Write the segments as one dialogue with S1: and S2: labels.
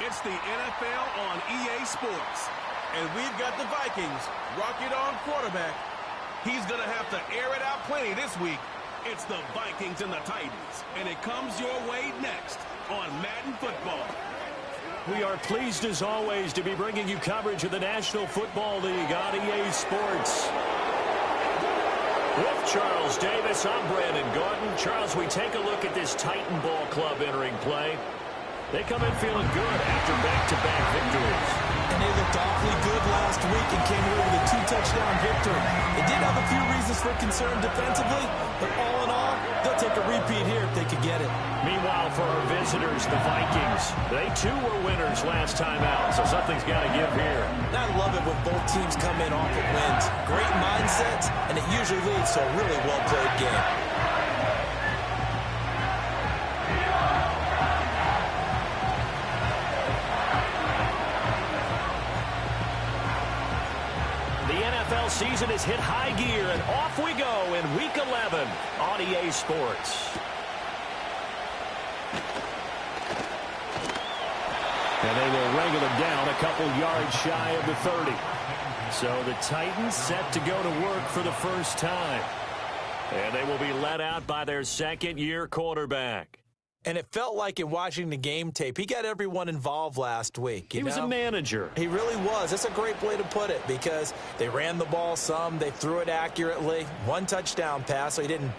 S1: It's the NFL on EA Sports. And we've got the Vikings. Rocket on quarterback. He's going to have to air it out plenty this week. It's the Vikings and the Titans. And it comes your way next on Madden Football.
S2: We are pleased as always to be bringing you coverage of the National Football League on EA Sports. With Charles Davis, I'm Brandon Gordon. Charles, we take a look at this Titan Ball Club entering play. They come in feeling good after back-to-back victories.
S3: And they looked awfully good last week and came away with a 2-touchdown victory. They did have a few reasons for concern defensively, but all in all, they'll take a repeat here if they could get it.
S2: Meanwhile, for our visitors, the Vikings, they too were winners last time out, so something's got to give here.
S3: I love it when both teams come in off of wins. Great mindsets, and it usually leads to a really well-played game.
S2: Season has hit high gear, and off we go in Week 11 on EA Sports. And they will wrangle him down a couple yards shy of the 30. So the Titans set to go to work for the first time. And they will be led out by their second-year quarterback.
S3: And it felt like in watching the game tape, he got everyone involved last week.
S2: He was a manager.
S3: He really was. That's a great way to put it because they ran the ball some. They threw it accurately. One touchdown pass, so he didn't,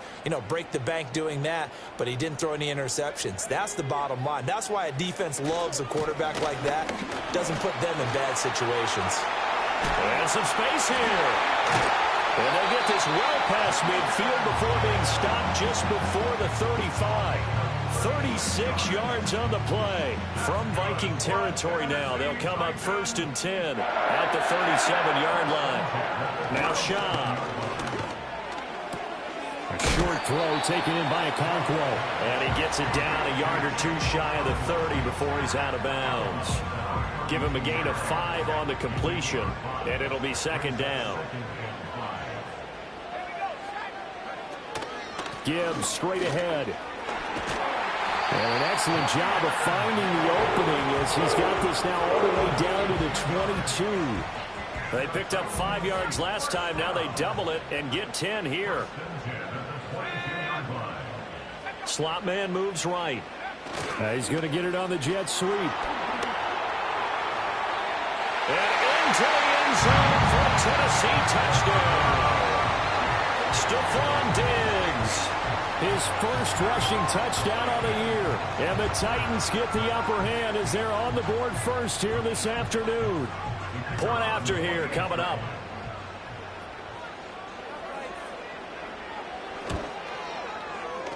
S3: break the bank doing that, but he didn't throw any interceptions. That's the bottom line. That's why a defense loves a quarterback like that. Doesn't put them in bad situations.
S2: And some space here. And they'll get this well past midfield before being stopped just before the 35. 36 yards on the play. From Viking territory now, they'll come up 1st and 10 at the 37-yard line. Now Shaw.
S4: A short throw taken in by Okonkwo.
S2: And he gets it down a yard or two shy of the 30 before he's out of bounds. Give him a gain of 5 on the completion, and it'll be 2nd down.
S4: Gibbs straight ahead. And an excellent job of finding the opening as he's got this now all the way down to the 22.
S2: They picked up 5 yards last time. Now they double it and get 10 here. Slot man moves right.
S4: He's going to get it on the jet sweep.
S2: And into the end zone for a Tennessee touchdown. Stephon Diggs.
S4: His first rushing touchdown of the year. And the Titans get the upper hand as they're on the board first here this afternoon.
S2: Point after here coming up.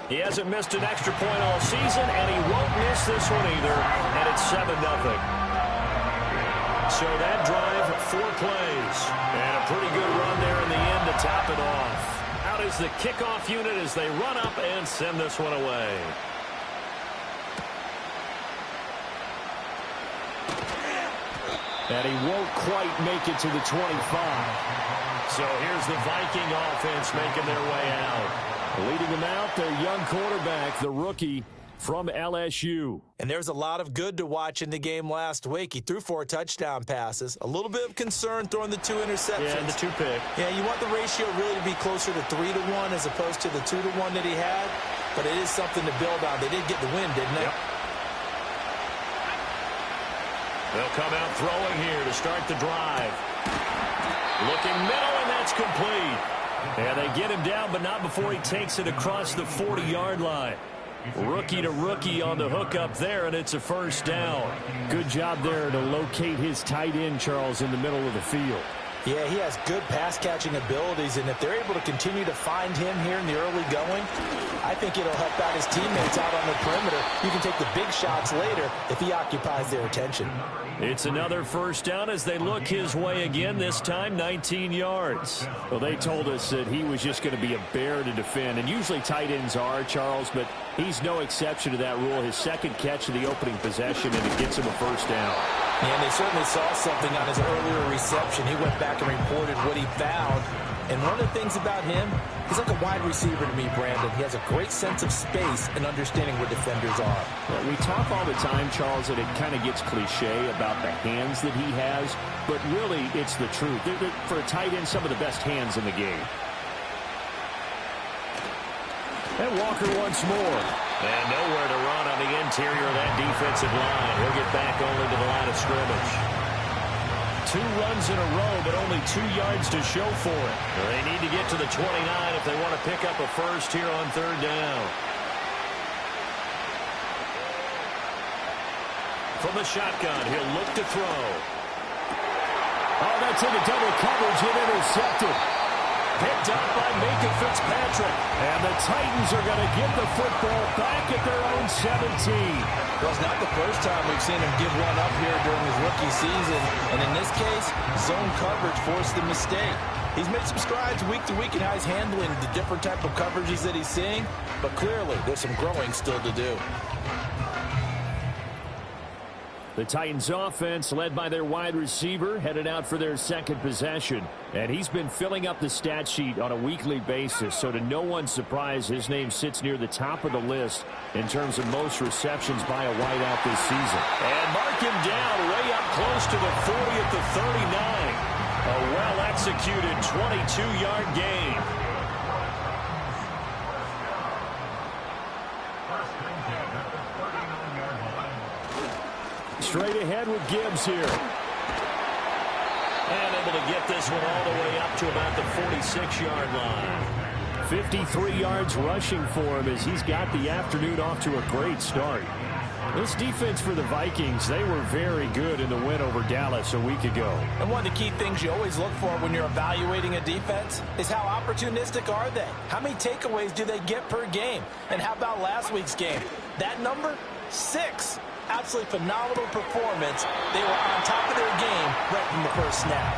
S2: He hasn't missed an extra point all season, and he won't miss this one either. And it's 7-0. So that drive, 4 plays. And a pretty good run there in the end to top it off. Out is the kickoff unit as they run up and send this one away.
S4: And he won't quite make it to the 25.
S2: So here's the Viking offense making their way out.
S4: Leading them out, their young quarterback, the rookie from LSU.
S3: And there's a lot of good to watch in the game last week. He threw 4 touchdown passes. A little bit of concern throwing the 2 interceptions.
S2: Yeah, and the 2 pick.
S3: Yeah, you want the ratio really to be closer to 3-to-1 as opposed to the 2-to-1 that he had. But it is something to build on. They did get the win, didn't they?
S2: Yep. They'll come out throwing here to start the drive. Looking middle, and that's complete. And they get him down, but not before he takes it across the 40-yard line. Rookie to rookie on the hook up there, and it's a 1st down.
S4: Good job there to locate his tight end, Charles, in the middle of the field.
S3: Yeah, he has good pass-catching abilities, and if they're able to continue to find him here in the early going, I think it'll help out his teammates out on the perimeter. You can take the big shots later if he occupies their attention.
S2: It's another 1st down as they look his way again, this time 19 yards.
S4: Well, they told us that he was just going to be a bear to defend, and usually tight ends are, Charles, but he's no exception to that rule. His 2nd catch of the opening possession, and it gets him a 1st down.
S3: And they certainly saw something on his earlier reception. He went back and reported what he found. And one of the things about him, he's like a wide receiver to me, Brandon. He has a great sense of space and understanding where defenders are.
S4: Well, we talk all the time, Charles, that it kind of gets cliche about the hands that he has, but really it's the truth. They're, for a tight end, some of the best hands in the game. And Walker once more.
S2: And nowhere to run on the interior of that defensive line. He'll get back only to the line of scrimmage. 2 runs in a row, but only 2 yards to show for it. They need to get to the 29 if they want to pick up a first here on 3rd down. From the shotgun, he'll look to throw.
S4: Oh, that's into double coverage and intercepted.
S2: Picked up by Minka Fitzpatrick.
S4: And the Titans are going to get the football back at their own 17.
S3: Well, it's not the first time we've seen him give one up here during his rookie season. And in this case, zone coverage forced the mistake. He's made some strides week to week in how he's handling the different type of coverages that he's seeing. But clearly, there's some growing still to do.
S4: The Titans offense, led by their wide receiver, headed out for their second possession. And he's been filling up the stat sheet on a weekly basis, so to no one's surprise, his name sits near the top of the list in terms of most receptions by a wideout this season.
S2: And mark him down way up close to the 40 at the 39. A well-executed 22-yard gain.
S4: Straight ahead with Gibbs here.
S2: And able to get this one all the way up to about the 46-yard line.
S4: 53 yards rushing for him as he's got the afternoon off to a great start. This defense for the Vikings, they were very good in the win over Dallas a week ago.
S3: And one of the key things you always look for when you're evaluating a defense is how opportunistic are they? How many takeaways do they get per game? And how about last week's game? That number, 6. Absolutely phenomenal performance. They were on top of their game right from the first snap.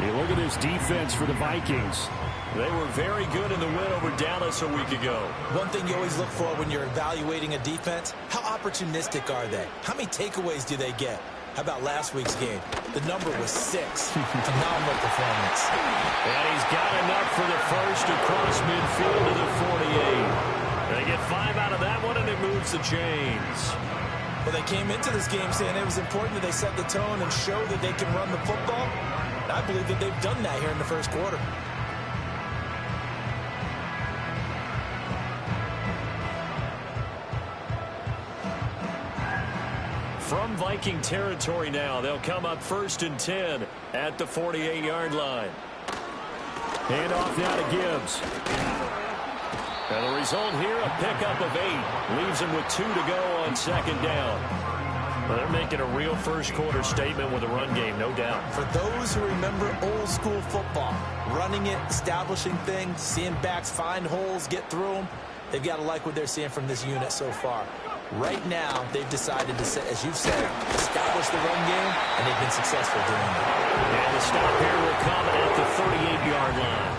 S4: You look at this defense for the Vikings.
S2: They were very good in the win over Dallas a week ago.
S3: One thing you always look for when you're evaluating a defense, how opportunistic are they? How many takeaways do they get? How about last week's game? The number was 6. Phenomenal performance.
S2: And he's got enough for the first across midfield to the 48. They get 5 out of that one, and it moves the chains.
S3: Well, they came into this game saying it was important that they set the tone and show that they can run the football. And I believe that they've done that here in the first quarter.
S2: From Viking territory now, they'll come up 1st and 10 at the 48-yard line.
S4: Hand off now to Gibbs.
S2: And the result here, a pickup of 8. Leaves him with 2 to go on 2nd down. Well, they're making a real first-quarter statement with a run game, no doubt.
S3: For those who remember old-school football, running it, establishing things, seeing backs find holes, get through them, they've got to like what they're seeing from this unit so far. Right now, they've decided to, as you've said, establish the run game, and they've been successful doing it.
S2: And the stop here will come at the 38-yard line.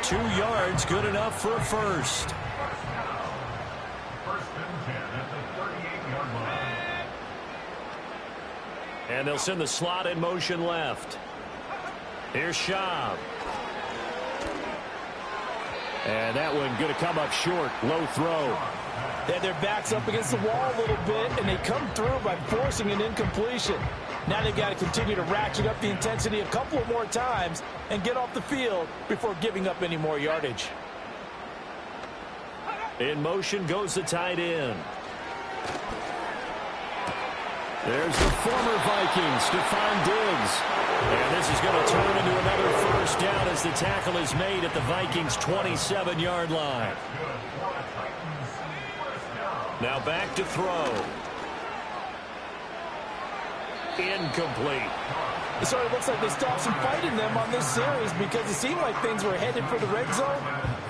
S2: 2 yards, good enough for a first. And they'll send the slot in motion left. Here's Schaub.
S4: And that one going to come up short. Low throw.
S3: They had their backs up against the wall a little bit, and they come through by forcing an incompletion. Now they've got to continue to ratchet up the intensity a couple of more times and get off the field before giving up any more yardage.
S2: In motion goes the tight end.
S4: There's the former Vikings, Stephon Diggs.
S2: And this is going to turn into another first down as the tackle is made at the Vikings' 27-yard line. Now back to throw. Incomplete.
S3: It sort of looks like they stopped some fight in them on this series because it seemed like things were headed for the red zone.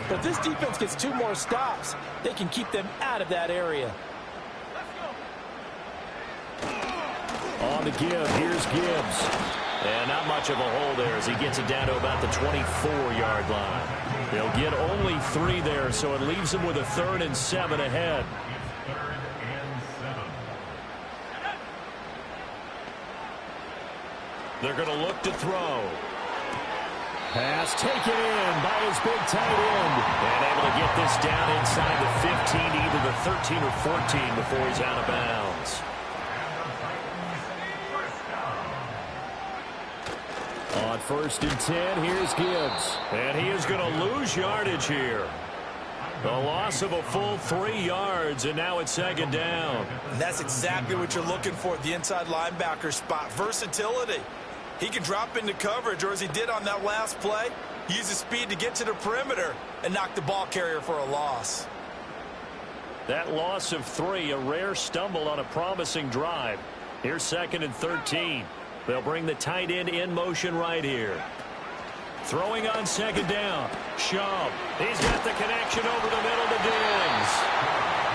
S3: But if this defense gets 2 more stops, they can keep them out of that area.
S4: On the give, here's Gibbs.
S2: And not much of a hole there as he gets it down to about the 24-yard line. They'll get only 3 there, so it leaves them with a 3rd and 7 ahead. They're going to look to throw.
S4: Pass taken in by his big tight end. And able to get this down inside the 15 to either the 13 or 14 before he's out of bounds. On 1st and 10, here's Gibbs. And he is going to lose yardage here. The loss of a full 3 yards, and now it's 2nd down.
S3: And that's exactly what you're looking for at the inside linebacker spot. Versatility. He can drop into coverage, or as he did on that last play, use his speed to get to the perimeter and knock the ball carrier for a loss.
S4: That loss of 3, a rare stumble on a promising drive. Here's 2nd and 13. They'll bring the tight end in motion right here. Throwing on 2nd down. Schaub. He's got the connection over the middle to Diggs.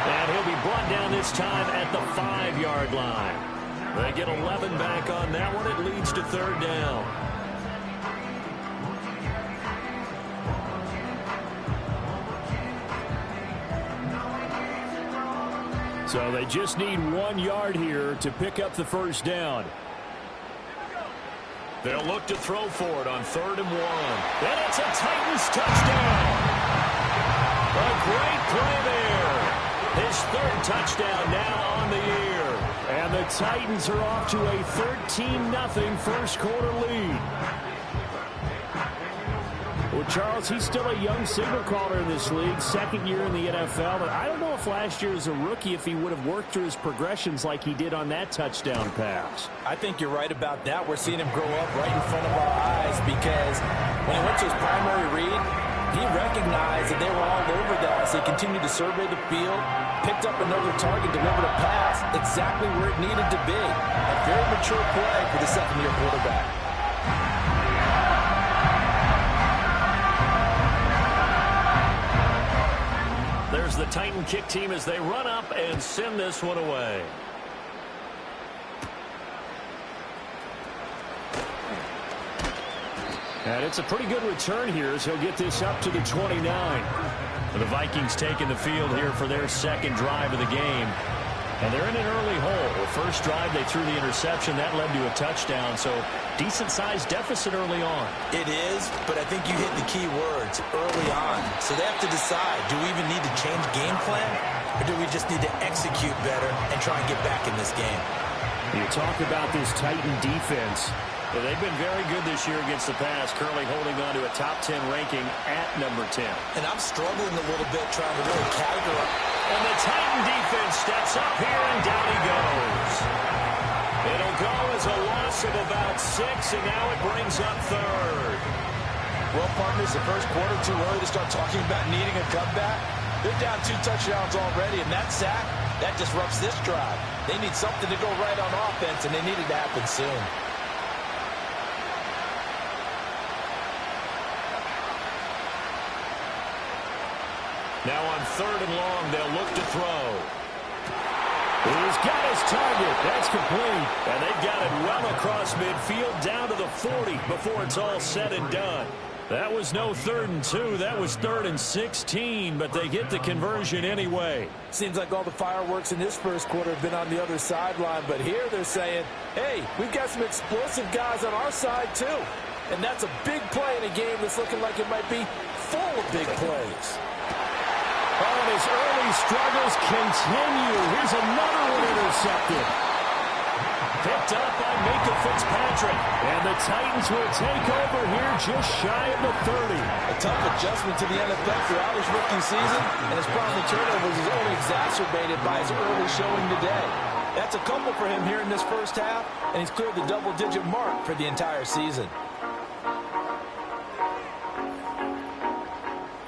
S4: And he'll be brought down this time at the 5-yard line. They get 11 back on that one. It leads to 3rd down. So they just need 1 yard here to pick up the 1st down. They'll look to throw for it on 3rd and 1. And it's a Titans touchdown. A great play there. His 3rd touchdown now on the year. And the Titans are off to a 13-0 first quarter lead. Well, Charles, he's still a young signal caller in this league, 2nd year in the NFL. But I don't know if last year as a rookie, if he would have worked through his progressions like he did on that touchdown pass.
S3: I think you're right about that. We're seeing him grow up right in front of our eyes because when he went to his primary read, he recognized that they were all over that. So he continued to survey the field, picked up another target, delivered a pass exactly where it needed to be. A very mature play for the 2nd-year quarterback.
S4: There's the Titan kick team as they run up and send this one away. And it's a pretty good return here as he'll get this up to the 29. The Vikings taking the field here for their 2nd drive of the game. And they're in an early hole. The first drive, they threw the interception. That led to a touchdown, so decent-sized deficit early on.
S3: It is, but I think you hit the key words, early on. So they have to decide, do we even need to change game plan, or do we just need to execute better and try and get back in this game?
S4: You talk about this Titan defense. Well, they've been very good this year against the pass, currently holding on to a top 10 ranking at number 10.
S3: And I'm struggling a little bit trying to really categorize.
S4: And the Titan defense steps up here, and down he goes. It'll go as a loss of about 6, and now it brings up 3rd.
S3: Well, partners, the first quarter too early to start talking about needing a comeback. They're down 2 touchdowns already, and that sack, that disrupts this drive. They need something to go right on offense, and they need it to happen soon.
S4: Now on 3rd and long, they'll look to throw. He's got his target. That's complete. And they've got it well across midfield down to the 40 before it's all said and done. That was no 3rd and 2. That was 3rd and 16, but they get the conversion anyway.
S3: Seems like all the fireworks in this first quarter have been on the other sideline, but here they're saying, hey, we've got some explosive guys on our side too. And that's a big play in a game that's looking like it might be full of big plays.
S4: Oh, and his early struggles continue. Here's another one intercepted. Picked up by Micah Fitzpatrick. And the Titans will take over here just shy of the 30.
S3: A tough adjustment to the NFL throughout his rookie season, and his problem with turnovers is only exacerbated by his early showing today. That's a couple for him here in this first half, and he's cleared the double-digit mark for the entire season.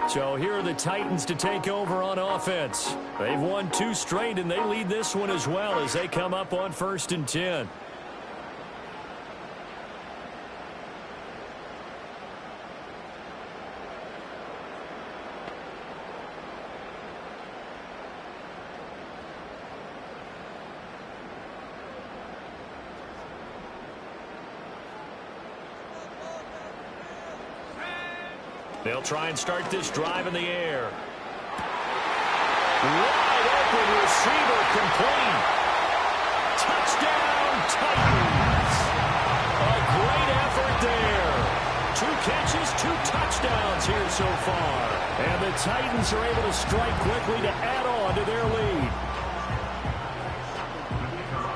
S4: So here are the Titans to take over on offense. They've won 2 straight, and they lead this one as well as they come up on 1st and 10. They'll try and start this drive in the air. Wide open receiver complete. Touchdown Titans. A great effort there.
S2: 2 catches, 2 touchdowns here so far. And the Titans are able to strike quickly to add on to their lead.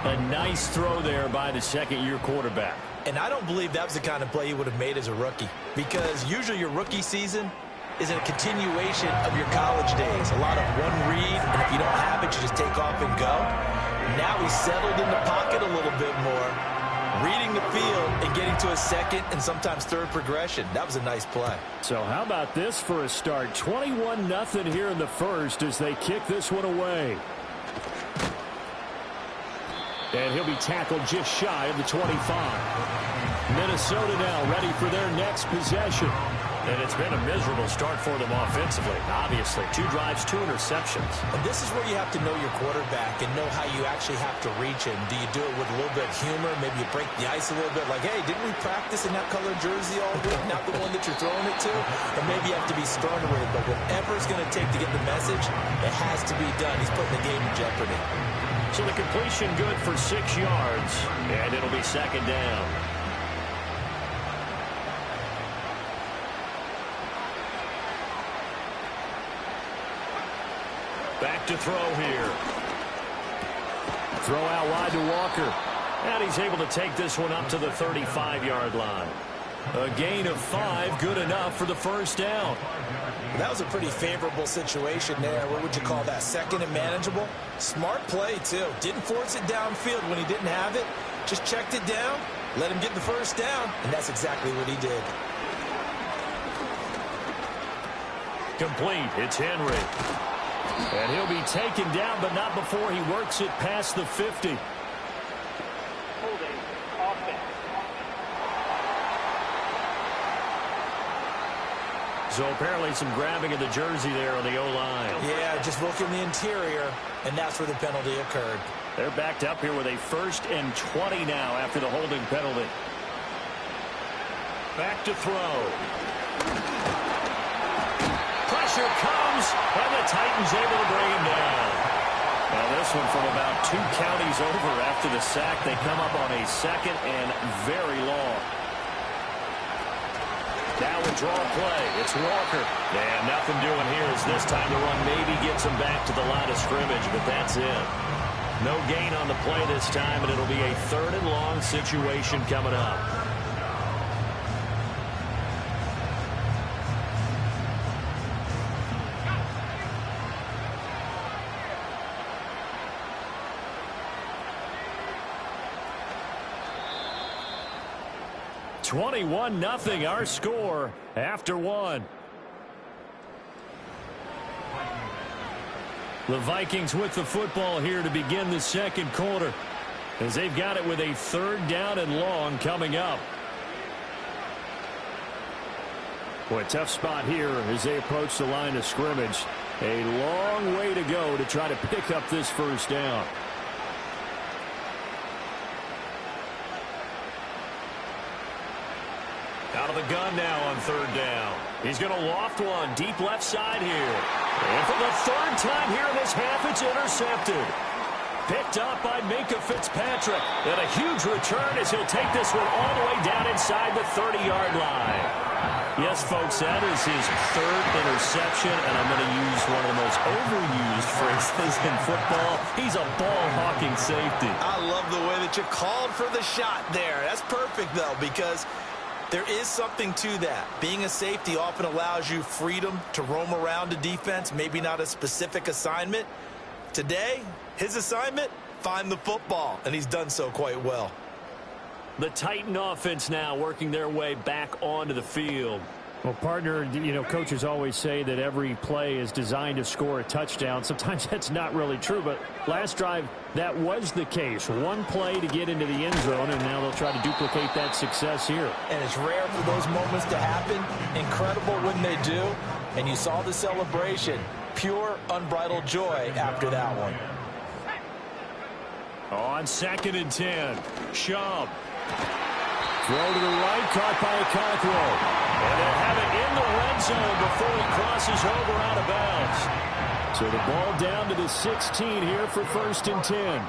S2: A nice throw there by the second-year quarterback.
S3: And I don't believe that was the kind of play he would have made as a rookie, because usually your rookie season is a continuation of your college days. A lot of one read, and if you don't have it, you just take off and go. Now he's settled in the pocket a little bit more, reading the field and getting to a second and sometimes third progression. That was a nice play.
S4: So how about this for a start? 21-0 here in the first as they kick this one away. And he'll be tackled just shy of the 25. Minnesota now ready for their next possession.
S2: And it's been a miserable start for them offensively. Obviously, 2 drives, 2 interceptions.
S3: And this is where you have to know your quarterback and know how you actually have to reach him. Do you do it with a little bit of humor? Maybe you break the ice a little bit, like, hey, didn't we practice in that colored jersey all week? Not the one that you're throwing it to? Or maybe you have to be stern with it. But whatever it's going to take to get the message, it has to be done. He's putting the game in jeopardy.
S2: So the completion good for 6 yards, and it'll be second down. Back to throw here.
S4: Throw out wide to Walker.
S2: And he's able to take this one up to the 35-yard line. A gain of 5, good enough for the first down.
S3: That was a pretty favorable situation there. What would you call that? Second and manageable? Smart play, too. Didn't force it downfield when he didn't have it. Just checked it down, let him get the first down, and that's exactly what he did.
S2: Complete. It's Henry.
S4: And he'll be taken down, but not before he works it past the 50.
S2: So apparently some grabbing of the jersey there on the O-line.
S3: Yeah, just look in the interior, and that's where the penalty occurred.
S2: They're backed up here with a 1st and 20 now after the holding penalty. Back to throw. Pressure comes, and the Titans able to bring him down. Now this one from about 2 counties over after the sack. They come up on a 2nd and very long. Now a draw play. It's Walker. And nothing doing here as this time the run maybe gets him back to the line of scrimmage, but that's it. No gain on the play this time, and it'll be a 3rd and long situation coming up.
S4: (21-0) our score after 1. The Vikings with the football here to begin the second quarter, as they've got it with a 3rd down and long coming up. Boy, tough spot here as they approach the line of scrimmage. A long way to go to try to pick up this first down.
S2: Out of the gun now on 3rd down. He's going to loft one deep left side here. And for the 3rd time here in this half, it's intercepted. Picked up by Minka Fitzpatrick. And a huge return as he'll take this one all the way down inside the 30-yard line. Yes, folks, that is his 3rd interception, and I'm going to use one of the most overused phrases in football. He's a ball-hawking safety.
S3: I love the way that you called for the shot there. That's perfect, though, because there is something to that. Being a safety often allows you freedom to roam around a defense, maybe not a specific assignment. Today, his assignment, find the football, and he's done so quite well.
S2: The Titan offense now working their way back onto the field.
S4: Well, partner, you know, coaches always say that every play is designed to score a touchdown. Sometimes that's not really true, but last drive, that was the case. One play to get into the end zone, and now they'll try to duplicate that success here.
S3: And it's rare for those moments to happen. Incredible when they do. And you saw the celebration. Pure, unbridled joy after that one.
S2: On 2nd and 10, Chubb.
S4: Throw to the right, caught by Okonkwo.
S2: And they'll have it in the red zone before he crosses over out of bounds.
S4: So the ball down to the 16 here for 1st and 10.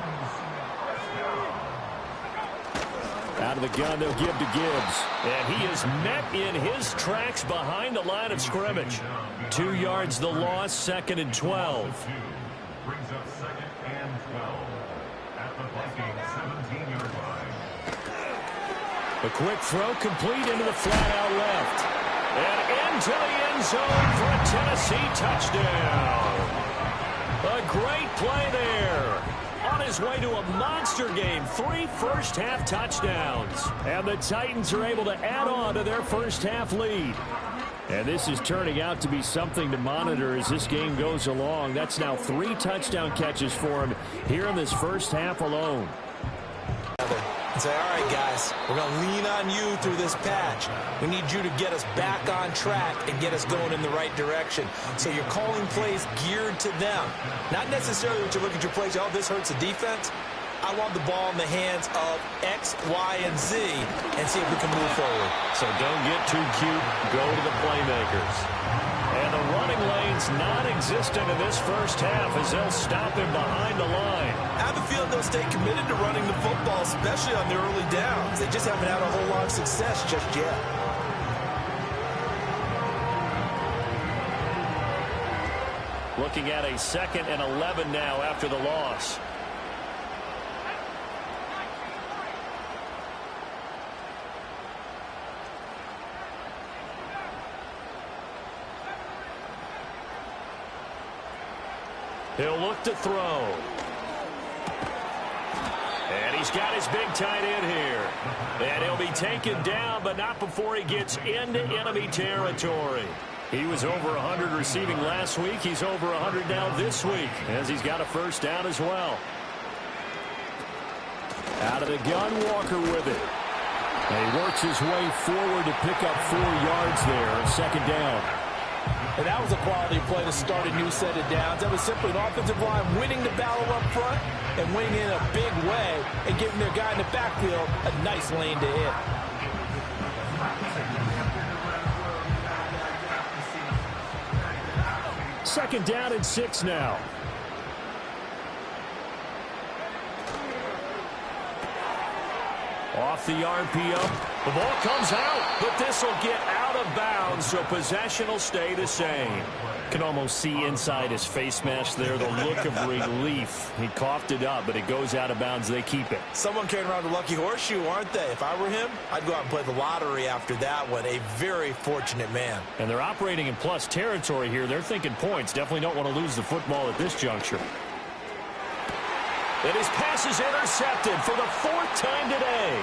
S4: Out of the gun, they'll give to Gibbs. And he is met in his tracks behind the line of scrimmage. 2 yards the loss, 2nd and 12.
S5: Brings up 2nd and 12 at the Vikings 17-yard line.
S2: A quick throw complete into the flat out left. And into the end zone for a Tennessee touchdown. A great play there. On his way to a monster game, 3 first-half touchdowns. And the Titans are able to add on to their first-half lead. And this is turning out to be something to monitor as this game goes along. That's now 3 touchdown catches for him here in this first half alone.
S3: And say, all right, guys, we're going to lean on you through this patch. We need you to get us back on track and get us going in the right direction. So you're calling plays geared to them. Not necessarily that you look at your plays, oh, this hurts the defense. I want the ball in the hands of X, Y, and Z and see if we can move forward.
S2: So don't get too cute. Go to the playmakers. And the running lane's non-existent in this first half as they'll stop him behind the line.
S3: I have a feeling they'll stay committed to running the football, especially on the early downs. They just haven't had a whole lot of success just yet.
S2: Looking at a 2nd and 11 now after the loss. He'll look to throw. And he's got his big tight end here. And he'll be taken down, but not before he gets into enemy territory. He was over 100 receiving last week. He's over 100 now this week, as he's got a first down as well. Out of the gun, Walker with it. And he works his way forward to pick up 4 yards there on 2nd down.
S3: And that was a quality play to start a new set of downs. That was simply an offensive line winning the battle up front and winning in a big way and giving their guy in the backfield a nice lane to hit.
S2: Second down and 6 now. Off the RPO. The ball comes out, but this will get out of bounds, so possession will stay the same. Can almost see inside his face mask there, the look of relief. He coughed it up, but it goes out of bounds. They keep it.
S3: Someone carrying around the lucky horseshoe, aren't they? If I were him, I'd go out and play the lottery after that one. A very fortunate man.
S2: And they're operating in plus territory here. They're thinking points. Definitely don't want to lose the football at this juncture. And his pass is intercepted for the 4th time today.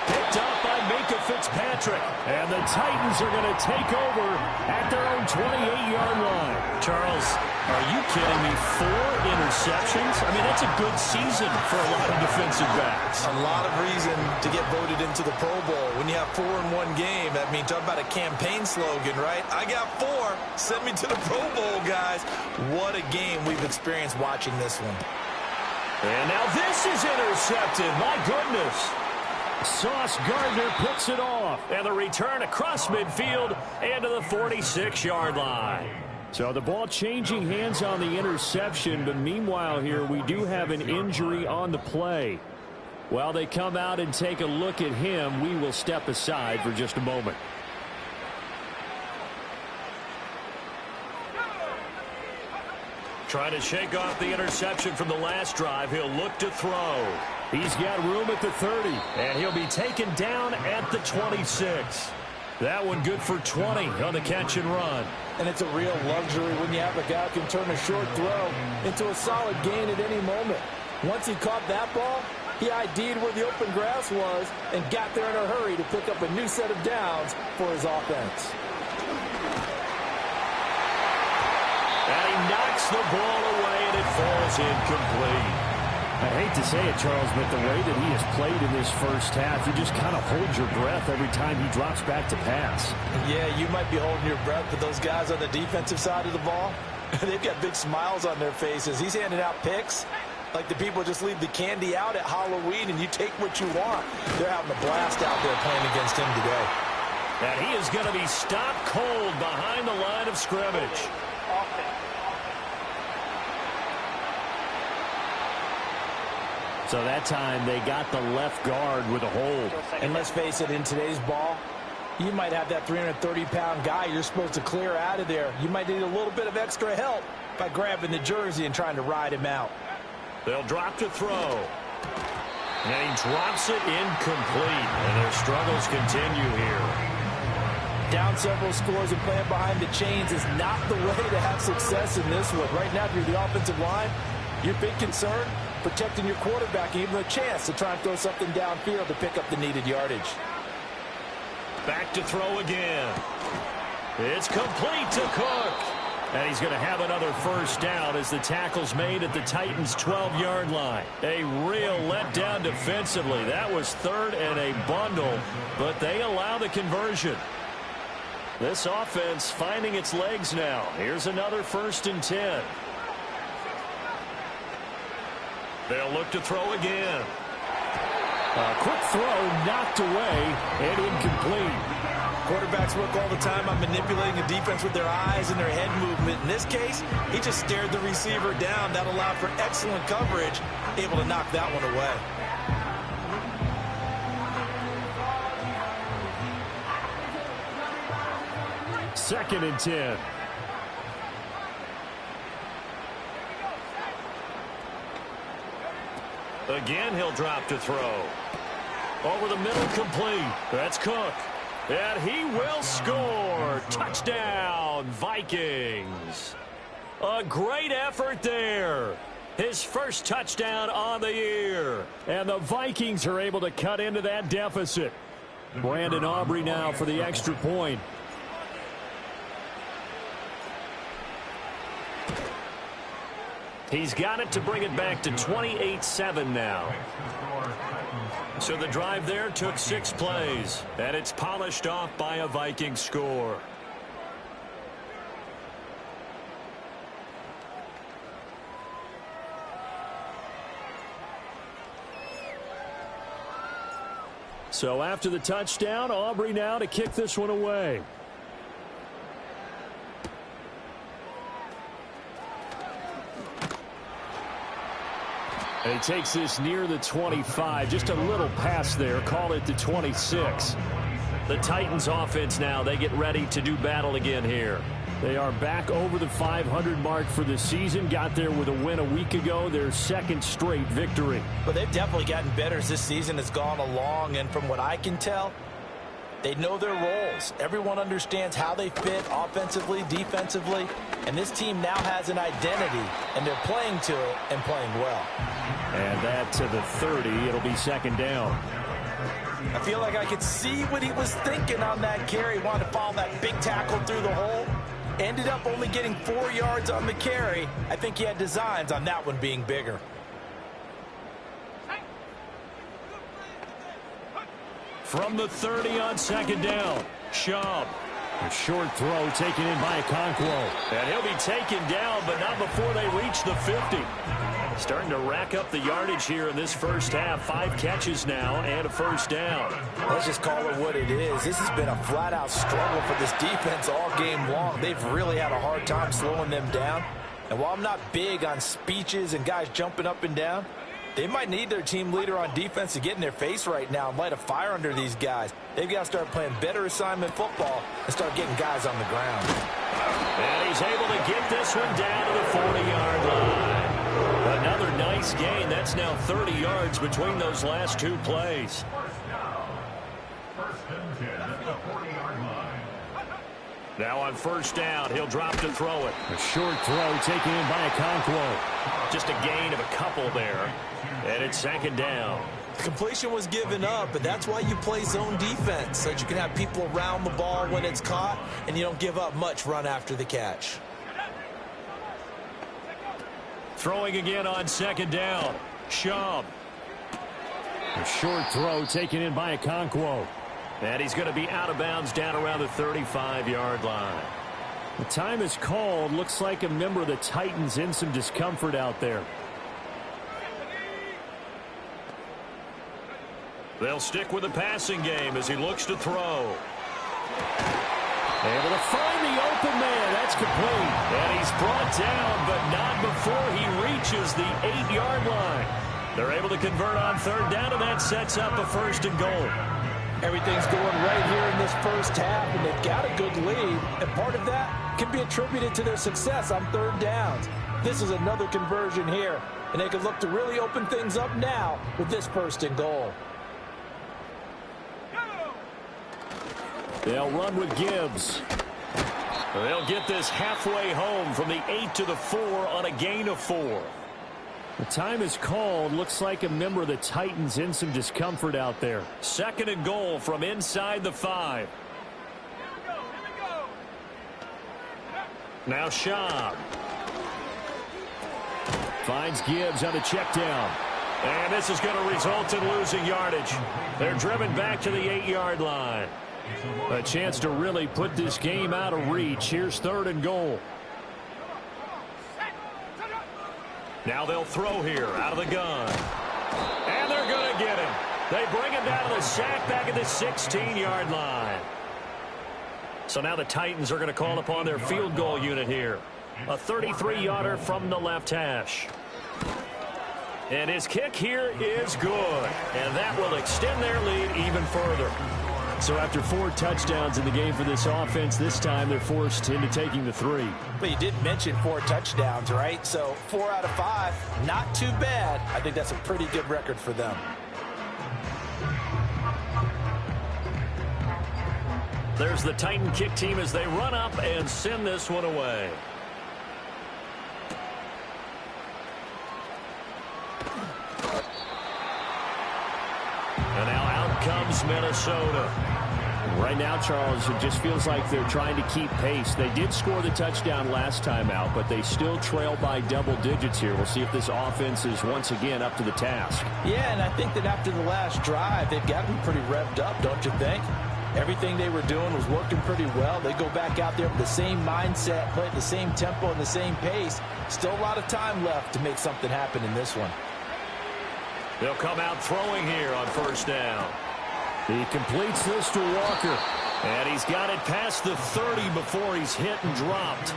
S2: Picked up by Minka Fitzpatrick. And the Titans are going to take over at their own 28-yard line. Charles, are you kidding me? 4 interceptions? I mean, that's a good season for a lot of defensive backs.
S3: A lot of reason to get voted into the Pro Bowl. When you have 4 in one game, I mean, talk about a campaign slogan, right? I got 4. Send me to the Pro Bowl, guys. What a game we've experienced watching this one.
S2: And now this is intercepted. My goodness. Sauce Gardner picks it off. And the return across midfield and to the 46-yard line. So the ball changing hands on the interception. But meanwhile here, we do have an injury on the play. While they come out and take a look at him, we will step aside for just a moment. Trying to shake off the interception from the last drive. He'll look to throw. He's got room at the 30. And he'll be taken down at the 26. That one good for 20 on the catch and run.
S3: And it's a real luxury when you have a guy who can turn a short throw into a solid gain at any moment. Once he caught that ball, he ID'd where the open grass was and got there in a hurry to pick up a new set of downs for his offense.
S2: And he knocks the ball away, and it falls incomplete.
S4: I hate to say it, Charles, but the way that he has played in this first half, you just kind of hold your breath every time he drops back to pass.
S3: Yeah, you might be holding your breath, but those guys on the defensive side of the ball, they've got big smiles on their faces. He's handing out picks like the people just leave the candy out at Halloween, and you take what you want. They're having a blast out there playing against him today.
S2: And he is going to be stopped cold behind the line of scrimmage.
S4: So that time they got the left guard with a hold.
S3: And let's face it, in today's ball, you might have that 330-pound guy you're supposed to clear out of there. You might need a little bit of extra help by grabbing the jersey and trying to ride him out.
S2: They'll drop to throw. And he drops it incomplete. And their struggles continue here.
S3: Down several scores and playing behind the chains is not the way to have success in this one. Right now, if you're the offensive line, your big concern, protecting your quarterback, and even a chance to try and throw something downfield to pick up the needed yardage.
S2: Back to throw again. It's complete to Cook.
S4: And he's going to have another first down as the tackle's made at the Titans' 12-yard line. A real letdown defensively. That was third and a bundle, but they allow the conversion. This offense finding its legs now. Here's another 1st and 10. They'll look to throw again. A quick throw knocked away and incomplete.
S3: Quarterbacks work all the time on manipulating the defense with their eyes and their head movement. In this case, he just stared the receiver down. That allowed for excellent coverage, able to knock that one away.
S4: Second and 10.
S2: Again, he'll drop to throw. Over the middle, complete. That's Cook. And he will score. Touchdown, Vikings. A great effort there. His first touchdown on the year.
S4: And the Vikings are able to cut into that deficit. Brandon Aubrey now for the extra point.
S2: He's got it to bring it back to 28-7 now. So the drive there took 6 plays, and it's polished off by a Viking score.
S4: So after the touchdown, Aubrey now to kick this one away. And he takes this near the 25. Just a little pass there. Call it the 26.
S2: The Titans offense now, they get ready to do battle again here.
S4: They are back over the 500 mark for the season. Got there with a win a week ago. Their second straight victory.
S3: But they've definitely gotten better as this season has gone along. And from what I can tell, they know their roles. Everyone understands how they fit offensively, defensively. And this team now has an identity. And they're playing to it and playing well.
S4: And that to the 30. It'll be second down.
S3: I feel like I could see what he was thinking on that carry. Wanted to follow that big tackle through the hole. Ended up only getting 4 yards on the carry. I think he had designs on that one being bigger.
S2: From the 30 on second down, Schaub.
S4: A short throw taken in by Okonkwo.
S2: And he'll be taken down, but not before they reach the 50. Starting to rack up the yardage here in this first half. 5 catches now and a first down.
S3: Let's just call it what it is. This has been a flat-out struggle for this defense all game long. They've really had a hard time slowing them down. And while I'm not big on speeches and guys jumping up and down, they might need their team leader on defense to get in their face right now and light a fire under these guys. They've got to start playing better assignment football and start getting guys on the ground.
S2: And he's able to get this one down to the 40-yard line. Another nice gain. That's now 30 yards between those last 2 plays. Now on first down, he'll drop to throw it.
S4: A short throw taken in by Okonkwo.
S2: Just a gain of a couple there. And it's second down.
S3: Completion was given up, but that's why you play zone defense, so that you can have people around the ball when it's caught, and you don't give up much run after the catch.
S2: Throwing again on second down. Schaub.
S4: A short throw taken in by Okonkwo.
S2: And he's going to be out of bounds down around the 35-yard line.
S4: The time is called. Looks like a member of the Titans in some discomfort out there.
S2: They'll stick with the passing game as he looks to throw.
S4: Able to find the open man. That's complete.
S2: And he's brought down, but not before he reaches the 8-yard line. They're able to convert on third down, and that sets up a 1st and goal.
S3: Everything's going right here in this first half, and they've got a good lead, and part of that can be attributed to their success on third downs. This is another conversion here, and they can look to really open things up now with this 1st and goal.
S4: They'll run with Gibbs.
S2: They'll get this halfway home from the 8 to the 4 on a gain of 4.
S4: The time is called. Looks like a member of the Titans in some discomfort out there.
S2: 2nd and goal from inside the 5. Now Schaub.
S4: Finds Gibbs on a check down.
S2: And this is going to result in losing yardage. They're driven back to the 8-yard line.
S4: A chance to really put this game out of reach. Here's 3rd and goal.
S2: Now they'll throw here out of the gun. And they're going to get him. They bring him down to the sack back at the 16-yard line. So now the Titans are going to call upon their field goal unit here. A 33-yarder from the left hash. And his kick here is good. And that will extend their lead even further.
S4: So after 4 touchdowns in the game for this offense, this time they're forced into taking the 3.
S3: But you did mention 4 touchdowns, right? So 4 out of 5, not too bad. I think that's a pretty good record for them.
S2: There's the Titan kick team as they run up and send this one away. And now out comes Minnesota.
S4: Right now, Charles, it just feels like they're trying to keep pace. They did score the touchdown last time out, but they still trail by double digits here. We'll see if this offense is once again up to the task.
S3: Yeah, and I think that after the last drive, they've gotten pretty revved up, don't you think? Everything they were doing was working pretty well. They go back out there with the same mindset, play at the same tempo and the same pace. Still a lot of time left to make something happen in this one.
S2: They'll come out throwing here on 1st down.
S4: He completes this to Walker.
S2: And he's got it past the 30 before he's hit and dropped.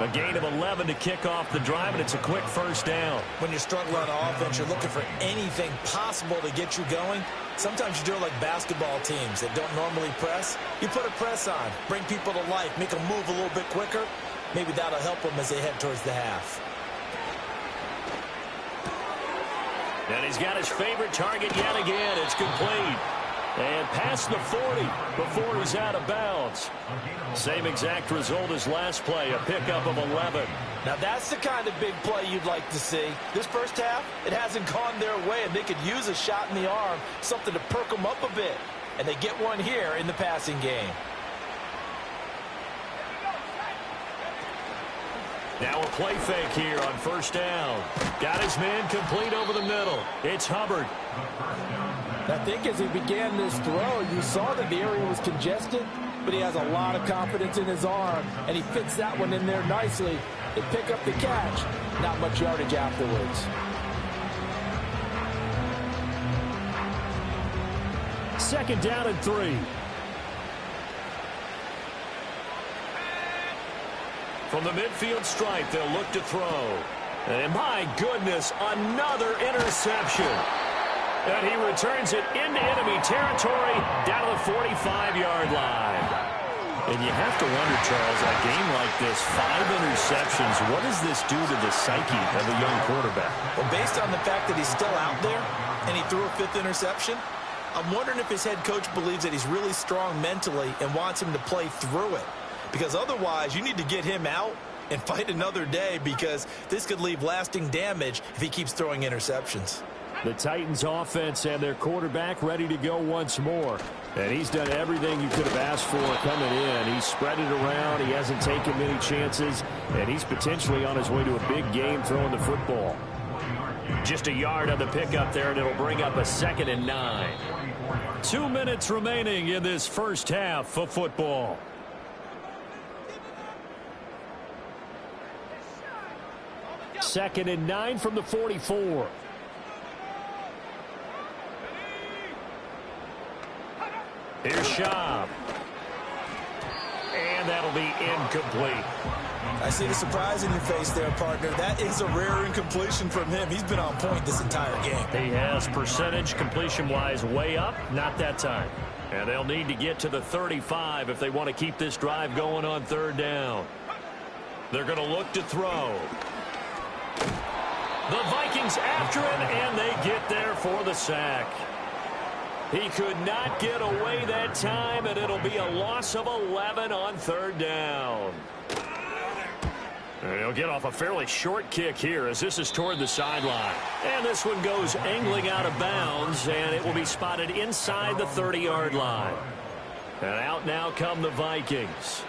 S2: A gain of 11 to kick off the drive, and it's a quick 1st down.
S3: When you're struggling on offense, you're looking for anything possible to get you going. Sometimes you do it like basketball teams that don't normally press. You put a press on, bring people to life, make them move a little bit quicker. Maybe that'll help them as they head towards the half.
S2: And he's got his favorite target yet again. It's complete. And past the 40 before he's out of bounds. Same exact result as last play, a pickup of 11.
S3: Now that's the kind of big play you'd like to see. This first half, it hasn't gone their way, and they could use a shot in the arm, something to perk them up a bit. And they get one here in the passing game.
S2: Now a play fake here on 1st down. Got his man complete over the middle. It's Hubbard.
S3: I think as he began this throw, you saw that the area was congested, but he has a lot of confidence in his arm, and he fits that one in there nicely. They pick up the catch. Not much yardage afterwards.
S4: Second down and 3.
S2: From the midfield stripe, they'll look to throw. And my goodness, another interception. And he returns it into enemy territory down to the 45-yard line. And you have to wonder, Charles, a game like this, 5 interceptions, what does this do to the psyche of a young quarterback?
S3: Well, based on the fact that he's still out there and he threw a 5th interception, I'm wondering if his head coach believes that he's really strong mentally and wants him to play through it. Because otherwise, you need to get him out and fight another day, because this could leave lasting damage if he keeps throwing interceptions.
S4: The Titans offense and their quarterback ready to go once more. And he's done everything you could have asked for coming in. He's spread it around. He hasn't taken many chances. And he's potentially on his way to a big game throwing the football.
S2: Just a yard on the pickup there, and it'll bring up a 2nd and 9.
S4: 2 minutes remaining in this first half of football. Second and 9 from the 44.
S2: Here's Schaub. And that'll be incomplete.
S3: I see the surprise in your face there, partner. That is a rare incompletion from him. He's been on point this entire game.
S2: He has percentage completion-wise way up, not that time. And they'll need to get to the 35 if they want to keep this drive going on third down. They're going to look to throw. The Vikings after him, and they get there for the sack. He could not get away that time, and it'll be a loss of 11 on third down. And he'll get off a fairly short kick here as this is toward the sideline. And this one goes angling out of bounds, and it will be spotted inside the 30-yard line. And out now come the Vikings.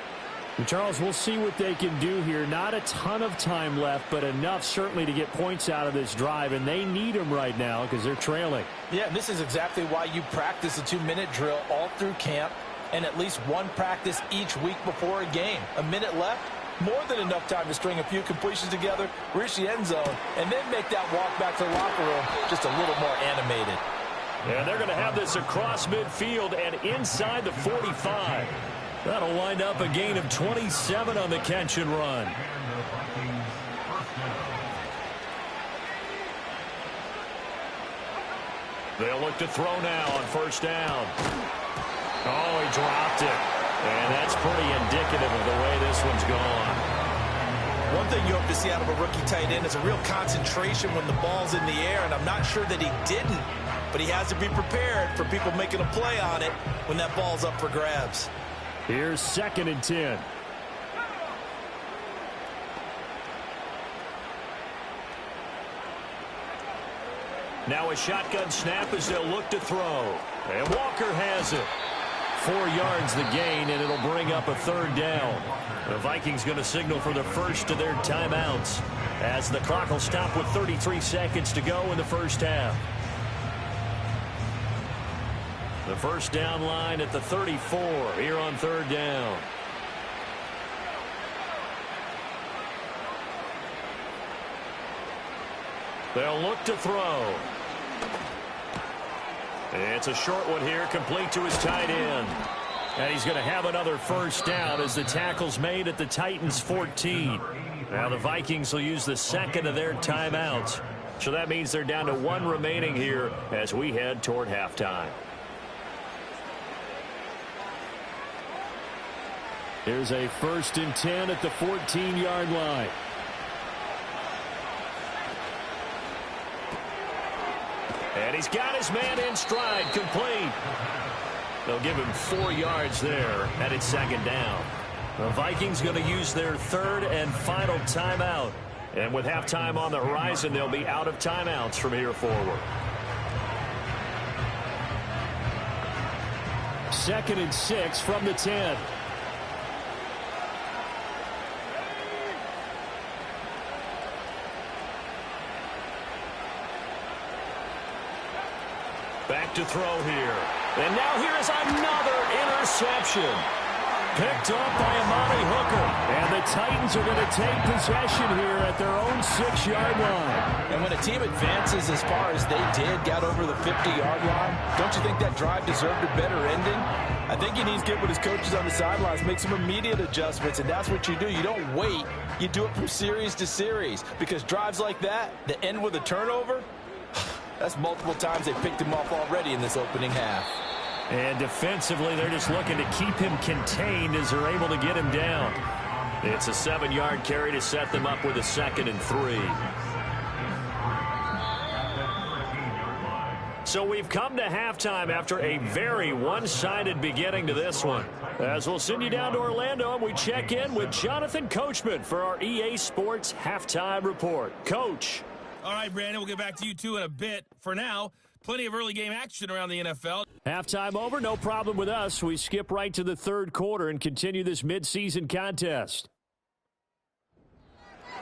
S4: And Charles, we'll see what they can do here. Not a ton of time left, but enough certainly to get points out of this drive, and they need them right now because they're trailing.
S3: Yeah, and this is exactly why you practice a 2-minute drill all through camp and at least one practice each week before a game. A minute left, more than enough time to string a few completions together, reach the end zone, and then make that walk back to the locker room just a little more animated.
S2: And they're going to have this across midfield and inside the 45. That'll wind up a gain of 27 on the catch and run. They'll look to throw now on first down. Oh, he dropped it. And that's pretty indicative of the way this one's gone.
S3: One thing you hope to see out of a rookie tight end is a real concentration when the ball's in the air, and I'm not sure that he didn't, but he has to be prepared for people making a play on it when that ball's up for grabs.
S4: Here's 2nd and 10.
S2: Now a shotgun snap as they'll look to throw. And Walker has it. 4 yards the gain, and it'll bring up a third down. The Vikings going to signal for the first of their timeouts as the clock will stop with 33 seconds to go in the first half. The first down line at the 34 here on third down. They'll look to throw. It's a short one here, complete to his tight end. And he's going to have another first down as the tackle's made at the Titans' 14. Now the Vikings will use the second of their timeouts. So that means they're down to 1 remaining here as we head toward halftime.
S4: Here's a 1st and 10 at the 14-yard line.
S2: And he's got his man in stride, complete. They'll give him 4 yards there, and it's 2nd down. The Vikings going to use their 3rd and final timeout. And with halftime on the horizon, they'll be out of timeouts from here forward.
S4: 2nd and 6 from the 10.
S2: Back to throw here. And now here is another interception. Picked up by Amani Hooker.
S4: And the Titans are going to take possession here at their own 6-yard line.
S3: And when a team advances as far as they did, got over the 50-yard line, don't you think that drive deserved a better ending? I think he needs to get with his coaches on the sidelines, make some immediate adjustments, and that's what you do. You don't wait. You do it from series to series, because drives like that end with a turnover, that's multiple times they picked him off already in this opening half.
S2: And defensively, they're just looking to keep him contained as they're able to get him down. It's a 7-yard carry to set them up with a 2nd and 3. So we've come to halftime after a very one-sided beginning to this one. As we'll send you down to Orlando, and we check in with Jonathan Coachman for our EA Sports Halftime Report. Coach.
S1: All right, Brandon, we'll get back to you two in a bit. For now, plenty of early game action around the NFL.
S4: Halftime over, no problem with us. We skip right to the 3rd quarter and continue this midseason contest.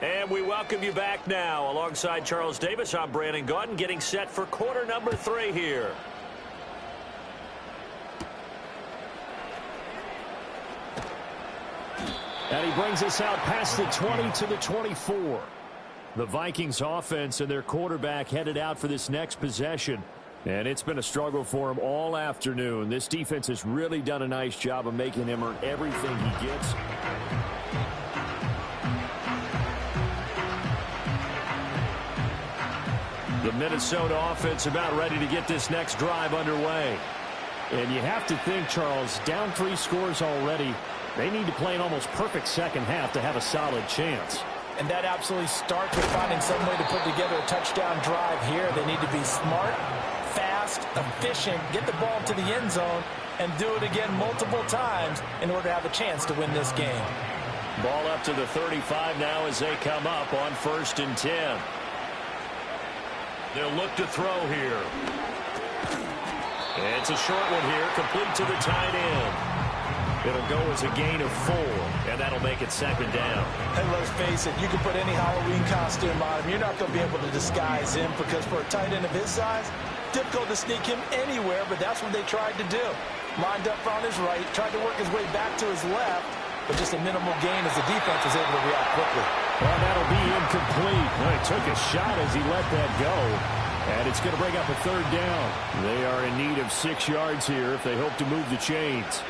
S2: And we welcome you back now. Alongside Charles Davis, I'm Brandon Gaudin, getting set for quarter number 3 here.
S4: And he brings us out past the 20 to the 24. The Vikings offense and their quarterback headed out for this next possession. And it's been a struggle for him all afternoon. This defense has really done a nice job of making him earn everything he gets. The Minnesota offense about ready to get this next drive underway. And you have to think, Charles, down 3 scores already. They need to play an almost perfect second half to have a solid chance.
S3: And that absolutely starts with finding some way to put together a touchdown drive here. They need to be smart, fast, efficient, get the ball to the end zone, and do it again multiple times in order to have a chance to win this game.
S4: Ball up to the 35 now as they come up on 1st and 10. They'll look to throw here. It's a short one here, complete to the tight end. It'll go as a gain of 4, and that'll make it 2nd down.
S3: And let's face it, you can put any Halloween costume on him. You're not going to be able to disguise him because for a tight end of his size, difficult to sneak him anywhere, but that's what they tried to do. Lined up on his right, tried to work his way back to his left, but just a minimal gain as the defense was able to react quickly.
S4: Well, that'll be incomplete. Well, he took a shot as he let that go. And it's going to bring up a 3rd down. They are in need of 6 yards here if they hope to move the chains.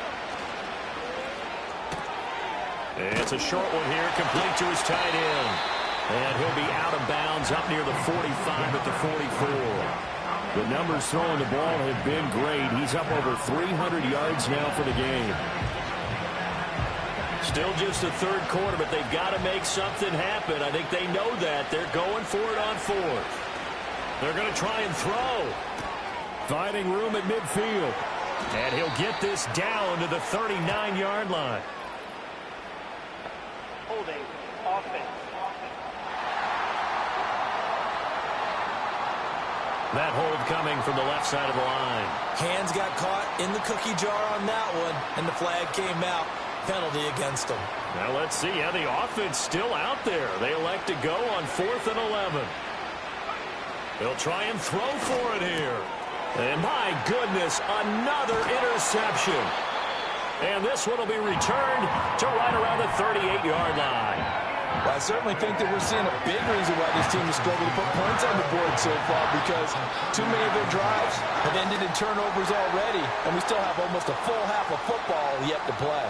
S4: It's a short one here, complete to his tight end. And he'll be out of bounds up near the 45 at the 44. The numbers throwing the ball have been great. He's up over 300 yards now for the game. Still just the 3rd quarter, but they've got to make something happen. I think they know that. They're going for it on 4th. They're going to try and throw. Finding room at midfield. And he'll get this down to the 39-yard line.
S6: Holding offense.
S4: That hold coming from the left side of the line.
S3: Hands got caught in the cookie jar on that one, and the flag came out. Penalty against them.
S4: Now let's see how the offense still out there. They elect to go on 4th and 11. They'll try and throw for it here. And my goodness, another interception. And this one will be returned to right around the 38-yard line.
S3: Well, I certainly think that we're seeing a big reason why this team has struggled to put points on the board so far, because too many of their drives have ended in turnovers already, and we still have almost a full half of football yet to play.